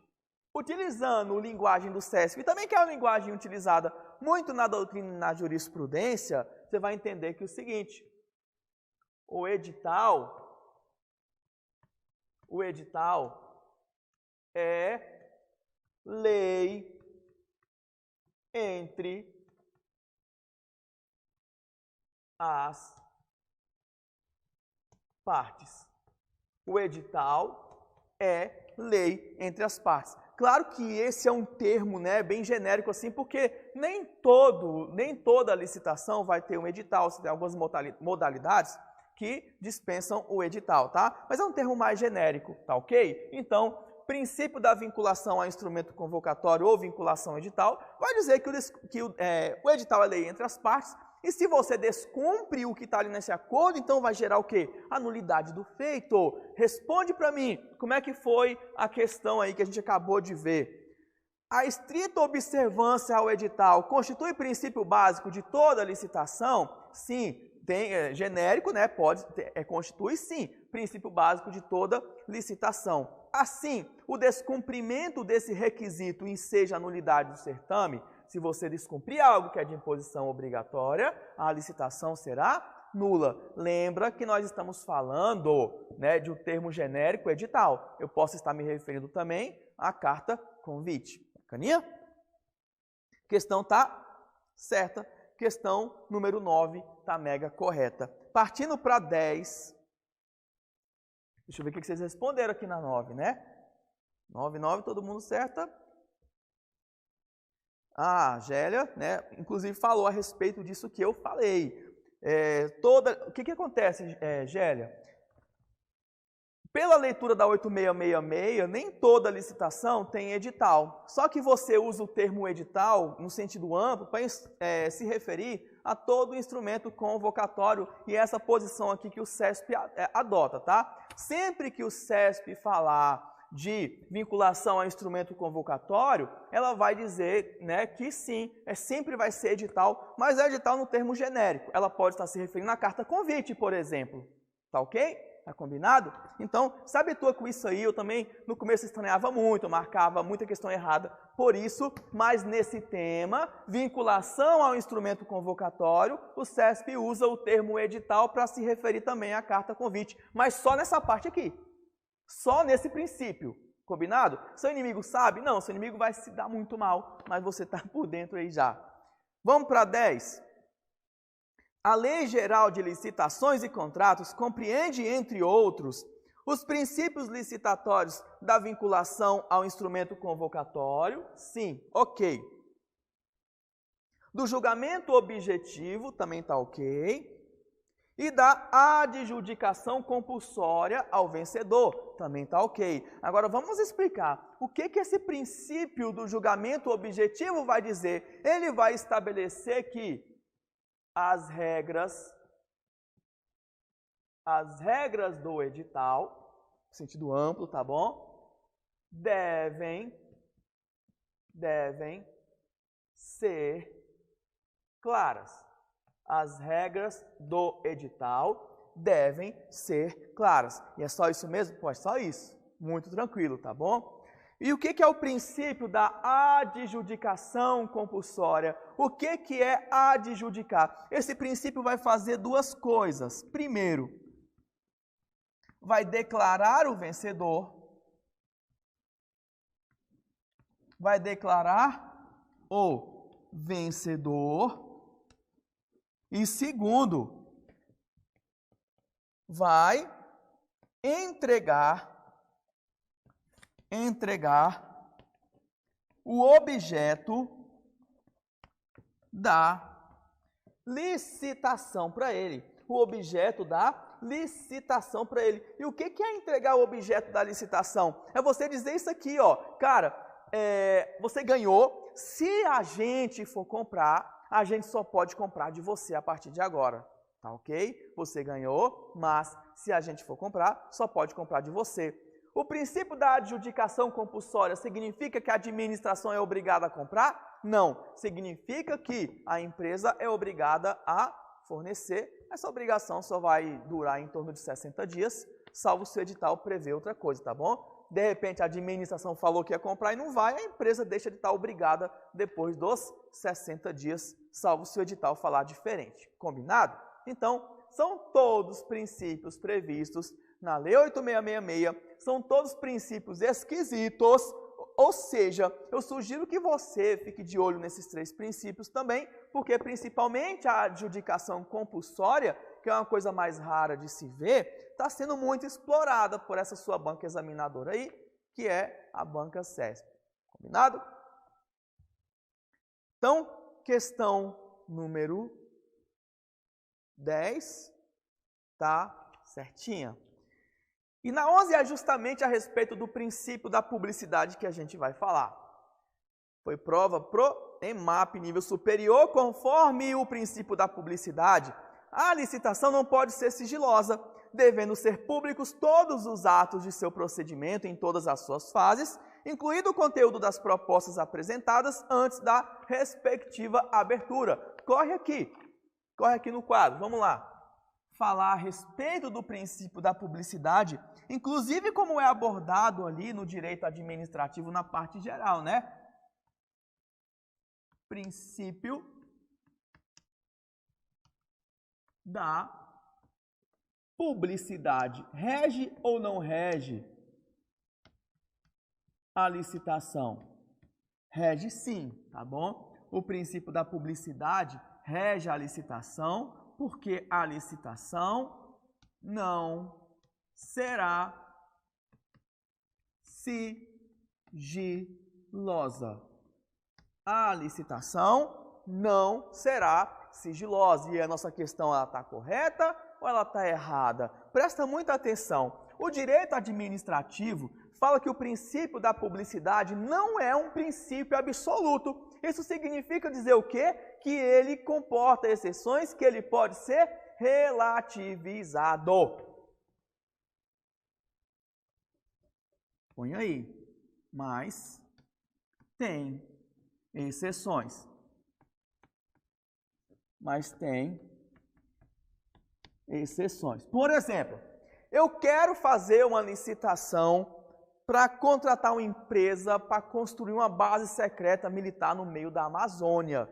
Utilizando a linguagem do CESP, e também que é a linguagem utilizada muito na doutrina e na jurisprudência, você vai entender que é o seguinte, o edital é lei entre as partes. O edital é lei entre as partes. Claro que esse é um termo, né, bem genérico assim, porque nem toda licitação vai ter um edital, você tem algumas modalidades que dispensam o edital, tá? Mas é um termo mais genérico, tá ok? Então, princípio da vinculação a instrumento convocatório ou vinculação ao edital vai dizer que o edital é lei entre as partes, e se você descumpre o que está ali nesse acordo, então vai gerar o quê? A nulidade do feito. Responde para mim, como é que foi a questão aí que a gente acabou de ver? A estrita observância ao edital constitui princípio básico de toda licitação? Sim. Tem genérico, né? Constitui sim princípio básico de toda licitação. Assim, o descumprimento desse requisito enseja a nulidade do certame. Se você descumprir algo que é de imposição obrigatória, a licitação será nula. Lembra que nós estamos falando, né, de um termo genérico edital. Eu posso estar me referindo também à carta convite. Bacaninha? Questão está certa. Questão número 9 está mega correta. Partindo para 10. Deixa eu ver o que vocês responderam aqui na 9, né? 9, todo mundo certa? Ah, Gélia, né? Inclusive falou a respeito disso que eu falei. O que acontece, Gélia? Pela leitura da 8666, nem toda licitação tem edital. Só que você usa o termo edital no sentido amplo para se referir a todo instrumento convocatório e essa posição aqui que o CESP adota, tá? Sempre que o CESP falar de vinculação a instrumento convocatório, ela vai dizer, né, que sim, sempre vai ser edital, mas é edital no termo genérico. Ela pode estar se referindo à carta convite, por exemplo. Tá ok? Tá combinado? Então, se habitua com isso aí, eu também no começo estranhava muito, eu marcava muita questão errada por isso, mas nesse tema, vinculação ao instrumento convocatório, o CESP usa o termo edital para se referir também à carta convite, mas só nessa parte aqui, só nesse princípio, combinado? Seu inimigo sabe? Não, seu inimigo vai se dar muito mal, mas você está por dentro aí já. Vamos para 10. A Lei Geral de Licitações e Contratos compreende, entre outros, os princípios licitatórios da vinculação ao instrumento convocatório? Sim, ok. Do julgamento objetivo, também está ok. E da adjudicação compulsória ao vencedor, também está ok. Agora vamos explicar o que esse princípio do julgamento objetivo vai dizer. Ele vai estabelecer que as regras do edital, no sentido amplo, tá bom? Devem ser claras. As regras do edital devem ser claras. E é só isso mesmo? Pô, é só isso. Muito tranquilo, tá bom? E o que é o princípio da adjudicação compulsória? O que é adjudicar? Esse princípio vai fazer duas coisas. Primeiro, vai declarar o vencedor. Vai declarar o vencedor. E segundo, vai entregar o objeto da licitação para ele. O objeto da licitação para ele. E o que é entregar o objeto da licitação? É você dizer isso aqui, ó. Cara, você ganhou. Se a gente for comprar, a gente só pode comprar de você a partir de agora. Tá ok? Você ganhou, mas se a gente for comprar, só pode comprar de você. O princípio da adjudicação compulsória significa que a administração é obrigada a comprar? Não. Significa que a empresa é obrigada a fornecer. Essa obrigação só vai durar em torno de 60 dias, salvo se o edital prevê outra coisa, tá bom? De repente a administração falou que ia comprar e não vai, a empresa deixa de estar obrigada depois dos 60 dias, salvo se o edital falar diferente. Combinado? Então, são todos princípios previstos na Lei 8666, são todos princípios esquisitos, ou seja, eu sugiro que você fique de olho nesses 3 princípios também, porque principalmente a adjudicação compulsória, que é uma coisa mais rara de se ver, está sendo muito explorada por essa sua banca examinadora aí, que é a banca CESP. Combinado? Então, questão número 10, tá certinha. E na 11 é justamente a respeito do princípio da publicidade que a gente vai falar. Foi prova pro EMAP nível superior, conforme o princípio da publicidade. A licitação não pode ser sigilosa, devendo ser públicos todos os atos de seu procedimento em todas as suas fases, incluído o conteúdo das propostas apresentadas antes da respectiva abertura. Corre aqui no quadro, vamos lá. Falar a respeito do princípio da publicidade, inclusive como é abordado ali no direito administrativo na parte geral, né? Princípio da publicidade. Rege ou não rege a licitação? Rege sim, tá bom? O princípio da publicidade rege a licitação, porque a licitação não será sigilosa. A licitação não será sigilosa. E a nossa questão, ela está correta ou ela está errada? Presta muita atenção. O direito administrativo fala que o princípio da publicidade não é um princípio absoluto. Isso significa dizer o quê? Que ele comporta exceções, que ele pode ser relativizado. Põe aí. Mas tem exceções. Mas tem exceções. Por exemplo, eu quero fazer uma licitação para contratar uma empresa para construir uma base secreta militar no meio da Amazônia.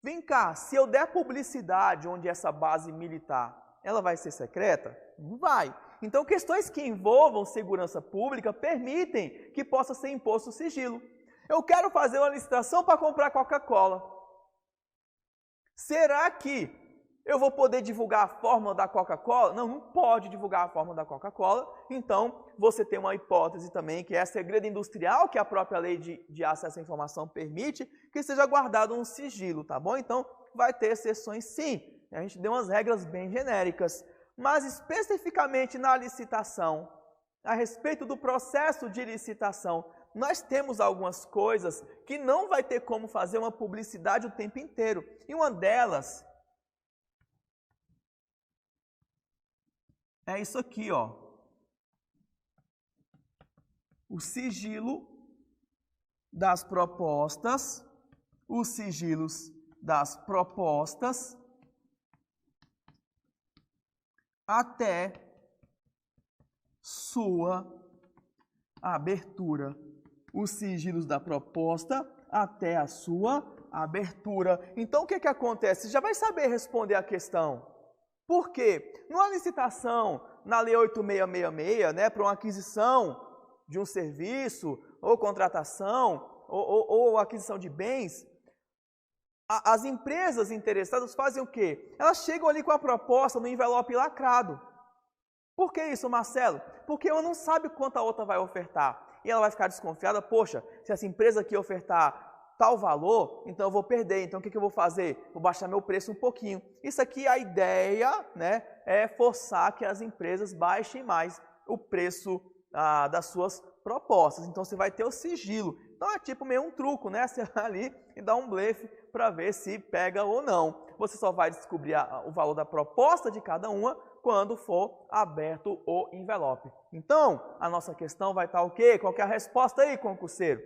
Vem cá, se eu der publicidade onde essa base militar, ela vai ser secreta? Não vai. Então, questões que envolvam segurança pública permitem que possa ser imposto o sigilo. Eu quero fazer uma licitação para comprar Coca-Cola. Será que eu vou poder divulgar a fórmula da Coca-Cola? Não, não pode divulgar a fórmula da Coca-Cola. Então, você tem uma hipótese também, que é segredo industrial, que a própria lei de acesso à informação permite, que seja guardado um sigilo, tá bom? Então, vai ter exceções sim. A gente deu umas regras bem genéricas. Mas, especificamente na licitação, a respeito do processo de licitação, nós temos algumas coisas que não vai ter como fazer uma publicidade o tempo inteiro. E uma delas é isso aqui, ó. O sigilo das propostas, os sigilos das propostas até sua abertura. Os sigilos da proposta até a sua abertura. Então, o que que acontece? Você já vai saber responder a questão. Por quê? Numa licitação, na Lei 8666, né, para uma aquisição de um serviço, ou contratação, ou aquisição de bens, as empresas interessadas fazem o quê? Elas chegam ali com a proposta no envelope lacrado. Por que isso, Marcelo? Porque ela não sabe quanto a outra vai ofertar. E ela vai ficar desconfiada, poxa, se essa empresa aqui ofertar tal valor, então eu vou perder. Então o que eu vou fazer? Vou baixar meu preço um pouquinho. Isso aqui, a ideia, né, é forçar que as empresas baixem mais o preço das suas propostas. Então você vai ter o sigilo. Então é tipo meio um truco, né? Você vai ali e dá um blefe para ver se pega ou não. Você só vai descobrir o valor da proposta de cada uma quando for aberto o envelope. Então, a nossa questão vai estar o quê? Qual que é a resposta aí, concurseiro?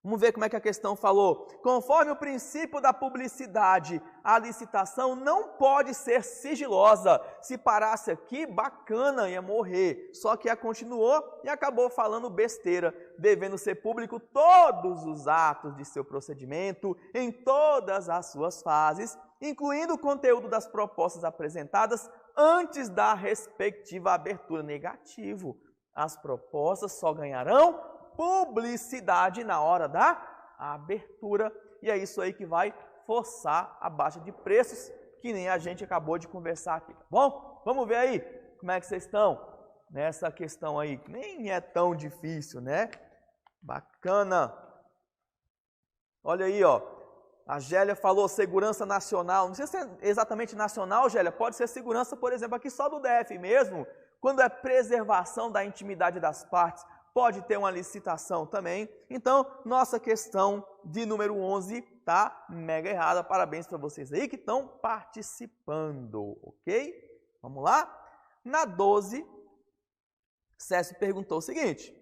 Vamos ver como é que a questão falou. Conforme o princípio da publicidade, a licitação não pode ser sigilosa. Se parasse aqui, bacana, ia morrer. Só que ela continuou e acabou falando besteira, devendo ser público todos os atos de seu procedimento, em todas as suas fases, incluindo o conteúdo das propostas apresentadas antes da respectiva abertura. Negativo. As propostas só ganharão publicidade na hora da abertura, e é isso aí que vai forçar a baixa de preços, que nem a gente acabou de conversar aqui, tá bom? Vamos ver aí como é que vocês estão nessa questão aí, que nem é tão difícil, né? Bacana! Olha aí, ó, a Gélia falou segurança nacional, não sei se é exatamente nacional, Gélia, pode ser segurança, por exemplo, aqui só do DF mesmo, quando é preservação da intimidade das partes, pode ter uma licitação também. Então, nossa questão de número 11 tá mega errada. Parabéns para vocês aí que estão participando, ok? Vamos lá? Na 12, César perguntou o seguinte: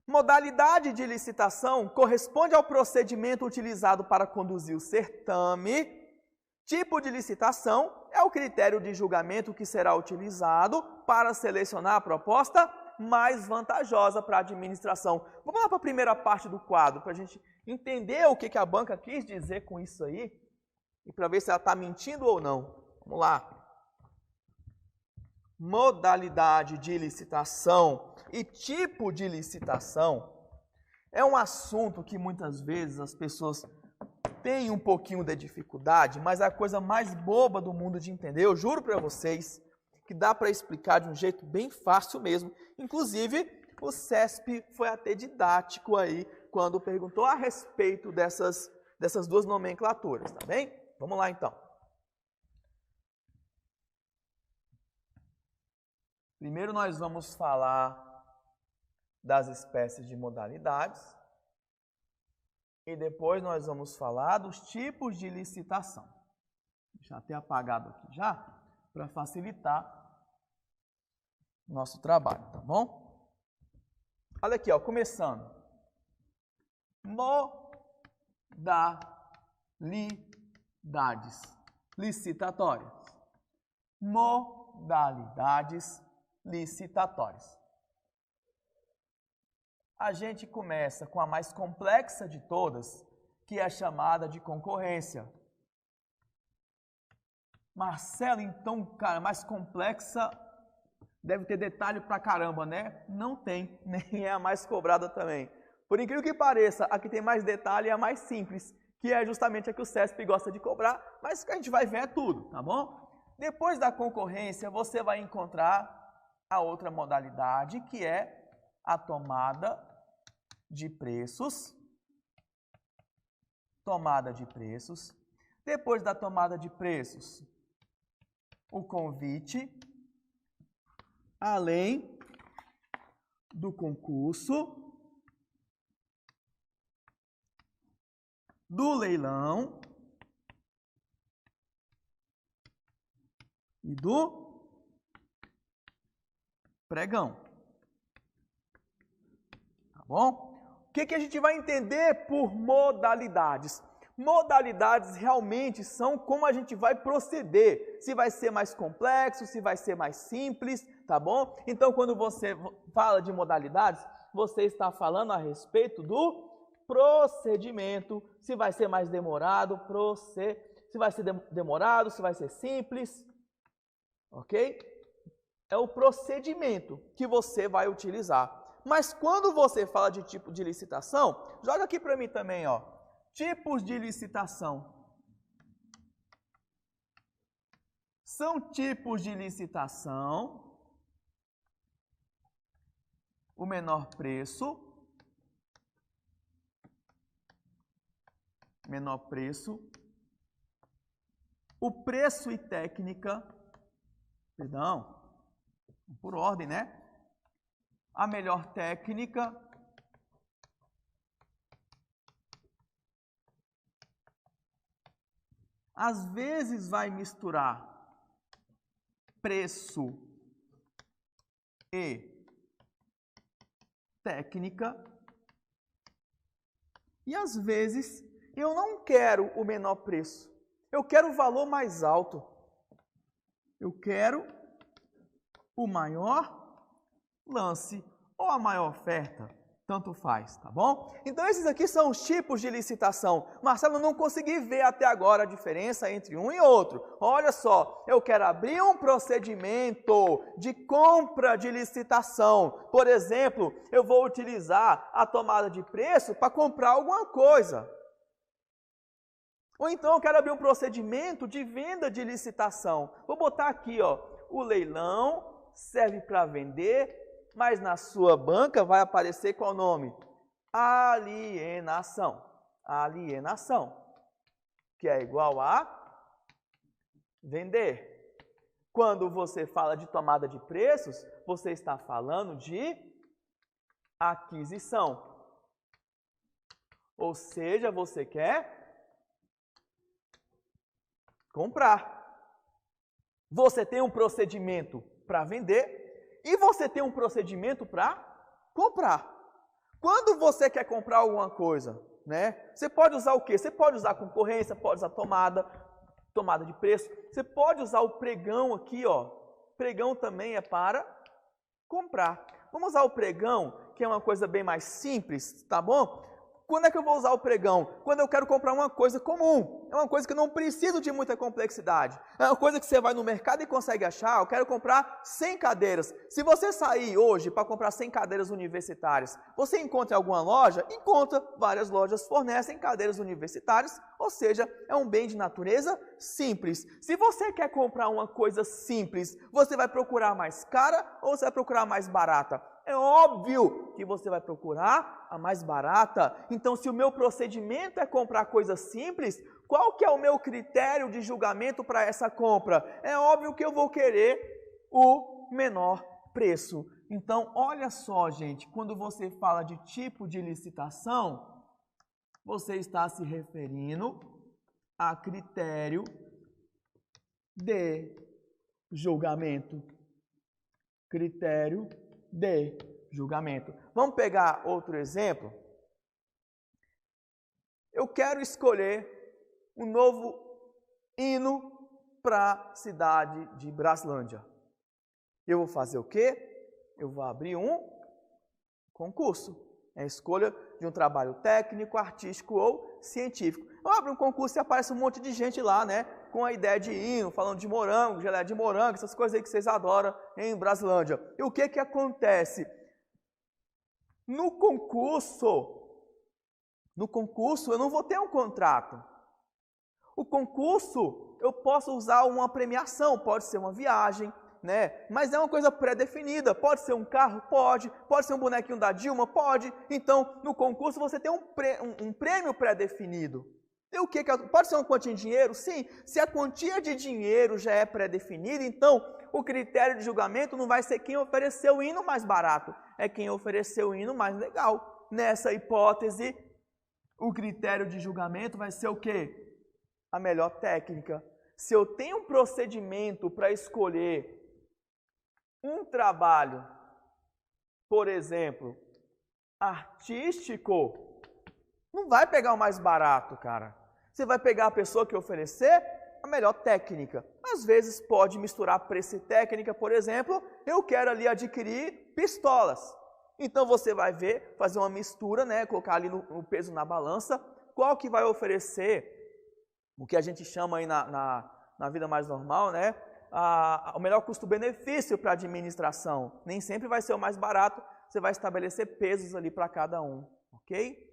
modalidade de licitação corresponde ao procedimento utilizado para conduzir o certame. Tipo de licitação é o critério de julgamento que será utilizado para selecionar a proposta mais vantajosa para a administração. Vamos lá para a primeira parte do quadro, para a gente entender o que a banca quis dizer com isso aí, e para ver se ela está mentindo ou não. Vamos lá. Modalidade de licitação e tipo de licitação é um assunto que muitas vezes as pessoas têm um pouquinho de dificuldade, mas é a coisa mais boba do mundo de entender. Eu juro para vocês que dá para explicar de um jeito bem fácil mesmo. Inclusive, o CESP foi até didático aí quando perguntou a respeito dessas duas nomenclaturas, tá bem? Vamos lá então. Primeiro nós vamos falar das espécies de modalidades e depois nós vamos falar dos tipos de licitação. Vou deixar até apagado aqui já, para facilitar o nosso trabalho, tá bom? Olha aqui, ó, começando. Modalidades licitatórias. Modalidades licitatórias. A gente começa com a mais complexa de todas, que é a chamada de concorrência. Marcelo, então, cara, mais complexa deve ter detalhe pra caramba, né? Não tem, nem é a mais cobrada também. Por incrível que pareça, a que tem mais detalhe é a mais simples, que é justamente a que o CESP gosta de cobrar, mas que a gente vai ver é tudo, tá bom? Depois da concorrência, você vai encontrar a outra modalidade, que é a tomada de preços. Tomada de preços. Depois da tomada de preços, o convite, além do concurso, do leilão e do pregão. Tá bom? O que a gente vai entender por modalidades? Modalidades realmente são como a gente vai proceder, se vai ser mais complexo, se vai ser mais simples, tá bom? Então, quando você fala de modalidades, você está falando a respeito do procedimento, se vai ser mais demorado, se vai ser demorado, se vai ser simples, ok? É o procedimento que você vai utilizar. Mas quando você fala de tipo de licitação, joga aqui para mim também, ó. Tipos de licitação. São tipos de licitação. O menor preço. Menor preço. O preço e técnica. Perdão. Por ordem, né? A melhor técnica. Às vezes vai misturar preço e técnica. E às vezes eu não quero o menor preço, eu quero o valor mais alto. Eu quero o maior lance ou a maior oferta, tanto faz, tá bom? Então esses aqui são os tipos de licitação. Marcelo, eu não consegui ver até agora a diferença entre um e outro. Olha só, eu quero abrir um procedimento de compra de licitação. Por exemplo, eu vou utilizar a tomada de preço para comprar alguma coisa. Ou então eu quero abrir um procedimento de venda de licitação. Vou botar aqui, ó, o leilão serve para vender, mas na sua banca vai aparecer qual nome? Alienação. Alienação, que é igual a vender. Quando você fala de tomada de preços, você está falando de aquisição. Ou seja, você quer comprar. Você tem um procedimento para vender e você tem um procedimento para comprar. Quando você quer comprar alguma coisa, né? Você pode usar o quê? Você pode usar concorrência, pode usar tomada de preço. Você pode usar o pregão aqui, ó. Pregão também é para comprar. Vamos usar o pregão, que é uma coisa bem mais simples, tá bom? Quando é que eu vou usar o pregão? Quando eu quero comprar uma coisa comum. É uma coisa que eu não preciso de muita complexidade. É uma coisa que você vai no mercado e consegue achar. Eu quero comprar 100 cadeiras. Se você sair hoje para comprar 100 cadeiras universitárias, você encontra em alguma loja? Encontra. Várias lojas fornecem cadeiras universitárias, ou seja, é um bem de natureza simples. Se você quer comprar uma coisa simples, você vai procurar mais cara ou você vai procurar mais barata? É óbvio que você vai procurar a mais barata. Então, se o meu procedimento é comprar coisas simples, qual que é o meu critério de julgamento para essa compra? É óbvio que eu vou querer o menor preço. Então, olha só, gente, quando você fala de tipo de licitação, você está se referindo a critério de julgamento. Critério de julgamento. Vamos pegar outro exemplo? Eu quero escolher um novo hino para a cidade de Braslândia. Eu vou fazer o quê? Eu vou abrir um concurso. É a escolha de um trabalho técnico, artístico ou científico. Eu abro um concurso e aparece um monte de gente lá, né? Com a ideia de hino, falando de morango, geleia de morango, essas coisas aí que vocês adoram em Braslândia. E o que que acontece? No concurso eu não vou ter um contrato. O concurso, eu posso usar uma premiação, pode ser uma viagem, né? Mas é uma coisa pré-definida. Pode ser um carro? Pode. Pode ser um bonequinho da Dilma? Pode. Então, no concurso você tem um prêmio pré-definido. E o que pode ser uma quantia de dinheiro? Sim. Se a quantia de dinheiro já é pré-definida, então o critério de julgamento não vai ser quem ofereceu o hino mais barato, é quem ofereceu o hino mais legal. Nessa hipótese, o critério de julgamento vai ser o quê? A melhor técnica. Se eu tenho um procedimento para escolher um trabalho, por exemplo, artístico, não vai pegar o mais barato, cara. Você vai pegar a pessoa que oferecer a melhor técnica. Às vezes pode misturar preço e técnica, por exemplo, eu quero ali adquirir pistolas. Então você vai ver, fazer uma mistura, né, colocar ali no peso na balança, qual que vai oferecer o que a gente chama aí na vida mais normal, né, o melhor custo-benefício para a administração. Nem sempre vai ser o mais barato, você vai estabelecer pesos ali para cada um, ok?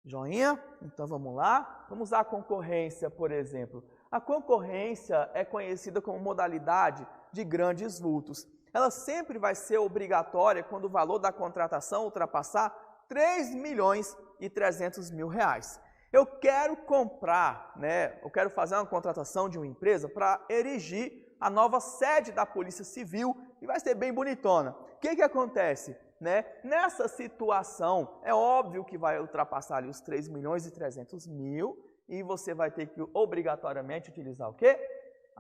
Joinha? Então vamos lá. Vamos usar a concorrência, por exemplo. A concorrência é conhecida como modalidade de grandes vultos. Ela sempre vai ser obrigatória quando o valor da contratação ultrapassar R$3.300.000. Eu quero comprar, né? Eu quero fazer uma contratação de uma empresa para erigir a nova sede da Polícia Civil e vai ser bem bonitona. O que acontece? Né? Nessa situação, é óbvio que vai ultrapassar ali os R$3.300.000 e você vai ter que obrigatoriamente utilizar o quê?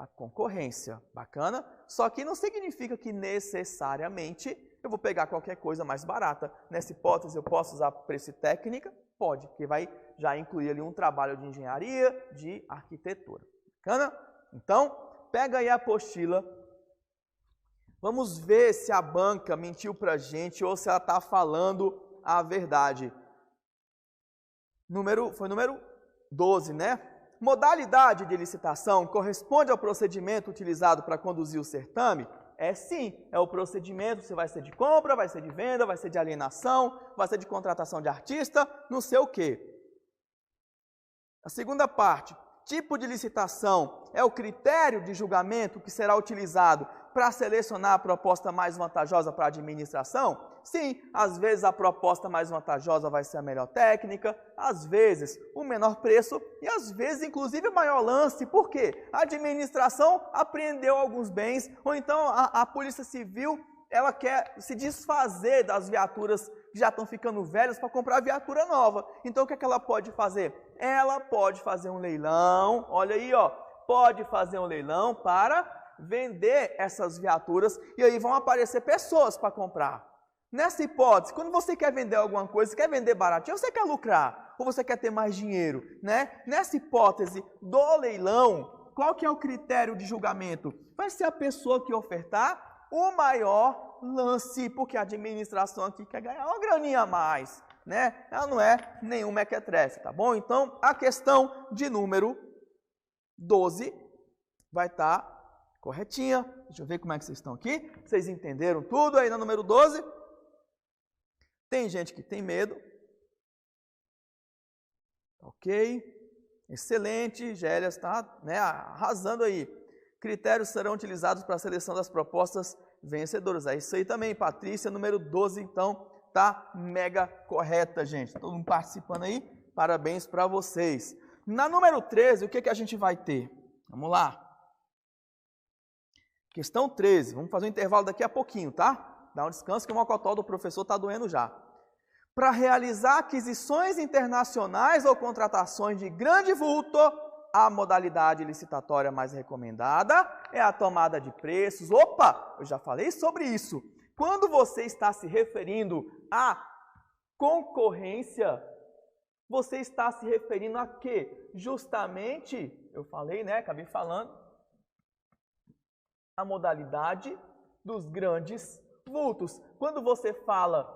a concorrência. Bacana? Só que não significa que necessariamente eu vou pegar qualquer coisa mais barata. Nessa hipótese, eu posso usar preço e técnica? Pode, porque vai já incluir ali um trabalho de engenharia, de arquitetura. Bacana? Então, pega aí a apostila. Vamos ver se a banca mentiu pra gente ou se ela está falando a verdade. Foi número 12, né? Modalidade de licitação corresponde ao procedimento utilizado para conduzir o certame? É sim, é o procedimento, se vai ser de compra, vai ser de venda, vai ser de alienação, vai ser de contratação de artista, não sei o quê. A segunda parte, tipo de licitação é o critério de julgamento que será utilizado para selecionar a proposta mais vantajosa para a administração? Sim, às vezes a proposta mais vantajosa vai ser a melhor técnica, às vezes o menor preço e às vezes inclusive o maior lance. Por quê? A administração apreendeu alguns bens ou então a Polícia Civil ela quer se desfazer das viaturas que já estão ficando velhas para comprar viatura nova. Então o que é que ela pode fazer? Ela pode fazer um leilão, olha aí, ó, pode fazer um leilão para vender essas viaturas e aí vão aparecer pessoas para comprar. Nessa hipótese, quando você quer vender alguma coisa, quer vender baratinho, você quer lucrar ou você quer ter mais dinheiro, né? Nessa hipótese do leilão, qual que é o critério de julgamento? Vai ser a pessoa que ofertar o maior lance, porque a administração aqui quer ganhar uma graninha a mais, né? Ela não é nenhum mequetrefe, tá bom? Então, a questão de número 12 vai estar corretinha. Deixa eu ver como é que vocês estão aqui. Vocês entenderam tudo aí na número 12? Tem gente que tem medo. Ok. Excelente. Gélia está, né, arrasando aí. Critérios serão utilizados para a seleção das propostas vencedoras. É isso aí também, Patrícia, número 12, então, tá mega correta, gente. Todo mundo participando aí, parabéns para vocês. Na número 13, o que a gente vai ter? Vamos lá. Questão 13, vamos fazer um intervalo daqui a pouquinho, tá? Dá um descanso que o mocotó do professor está doendo já. Para realizar aquisições internacionais ou contratações de grande vulto, a modalidade licitatória mais recomendada é a tomada de preços. Opa, eu já falei sobre isso. Quando você está se referindo à concorrência, você está se referindo a quê? Justamente, eu falei, né, acabei falando, a modalidade dos grandes vultos. Quando você fala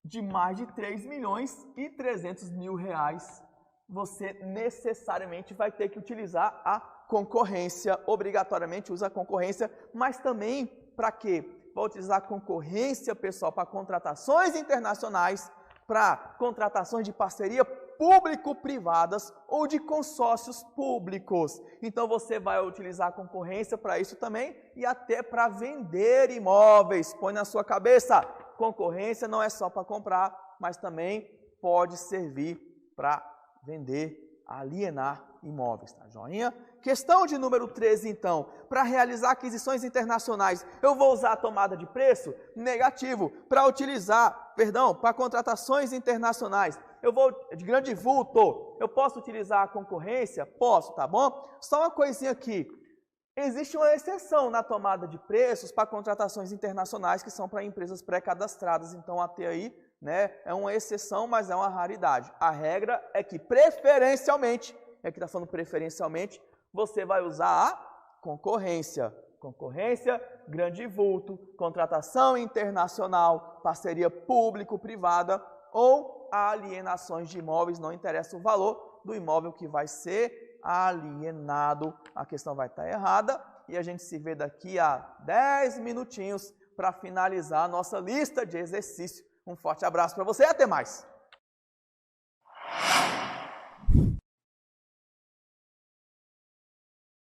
de mais de 3.300.000 reais, você necessariamente vai ter que utilizar a concorrência, obrigatoriamente usa a concorrência, mas também para quê? Vai utilizar a concorrência, pessoal, para contratações internacionais, para contratações de parceria público-privadas ou de consórcios públicos. Então você vai utilizar a concorrência para isso também e até para vender imóveis. Põe na sua cabeça, concorrência não é só para comprar, mas também pode servir para vender, alienar imóveis, tá joinha? Questão de número 13, então, para realizar aquisições internacionais, eu vou usar a tomada de preço? Negativo. Para para contratações internacionais, eu vou de grande vulto, eu posso utilizar a concorrência? Posso, tá bom? Só uma coisinha aqui, existe uma exceção na tomada de preços para contratações internacionais que são para empresas pré-cadastradas, então até aí, né, é uma exceção, mas é uma raridade. A regra é que preferencialmente, aqui está falando preferencialmente, você vai usar a concorrência. Concorrência, grande vulto, contratação internacional, parceria público-privada ou alienações de imóveis, não interessa o valor do imóvel que vai ser alienado. A questão vai estar errada e a gente se vê daqui a 10 minutinhos para finalizar a nossa lista de exercício. Um forte abraço para você e até mais!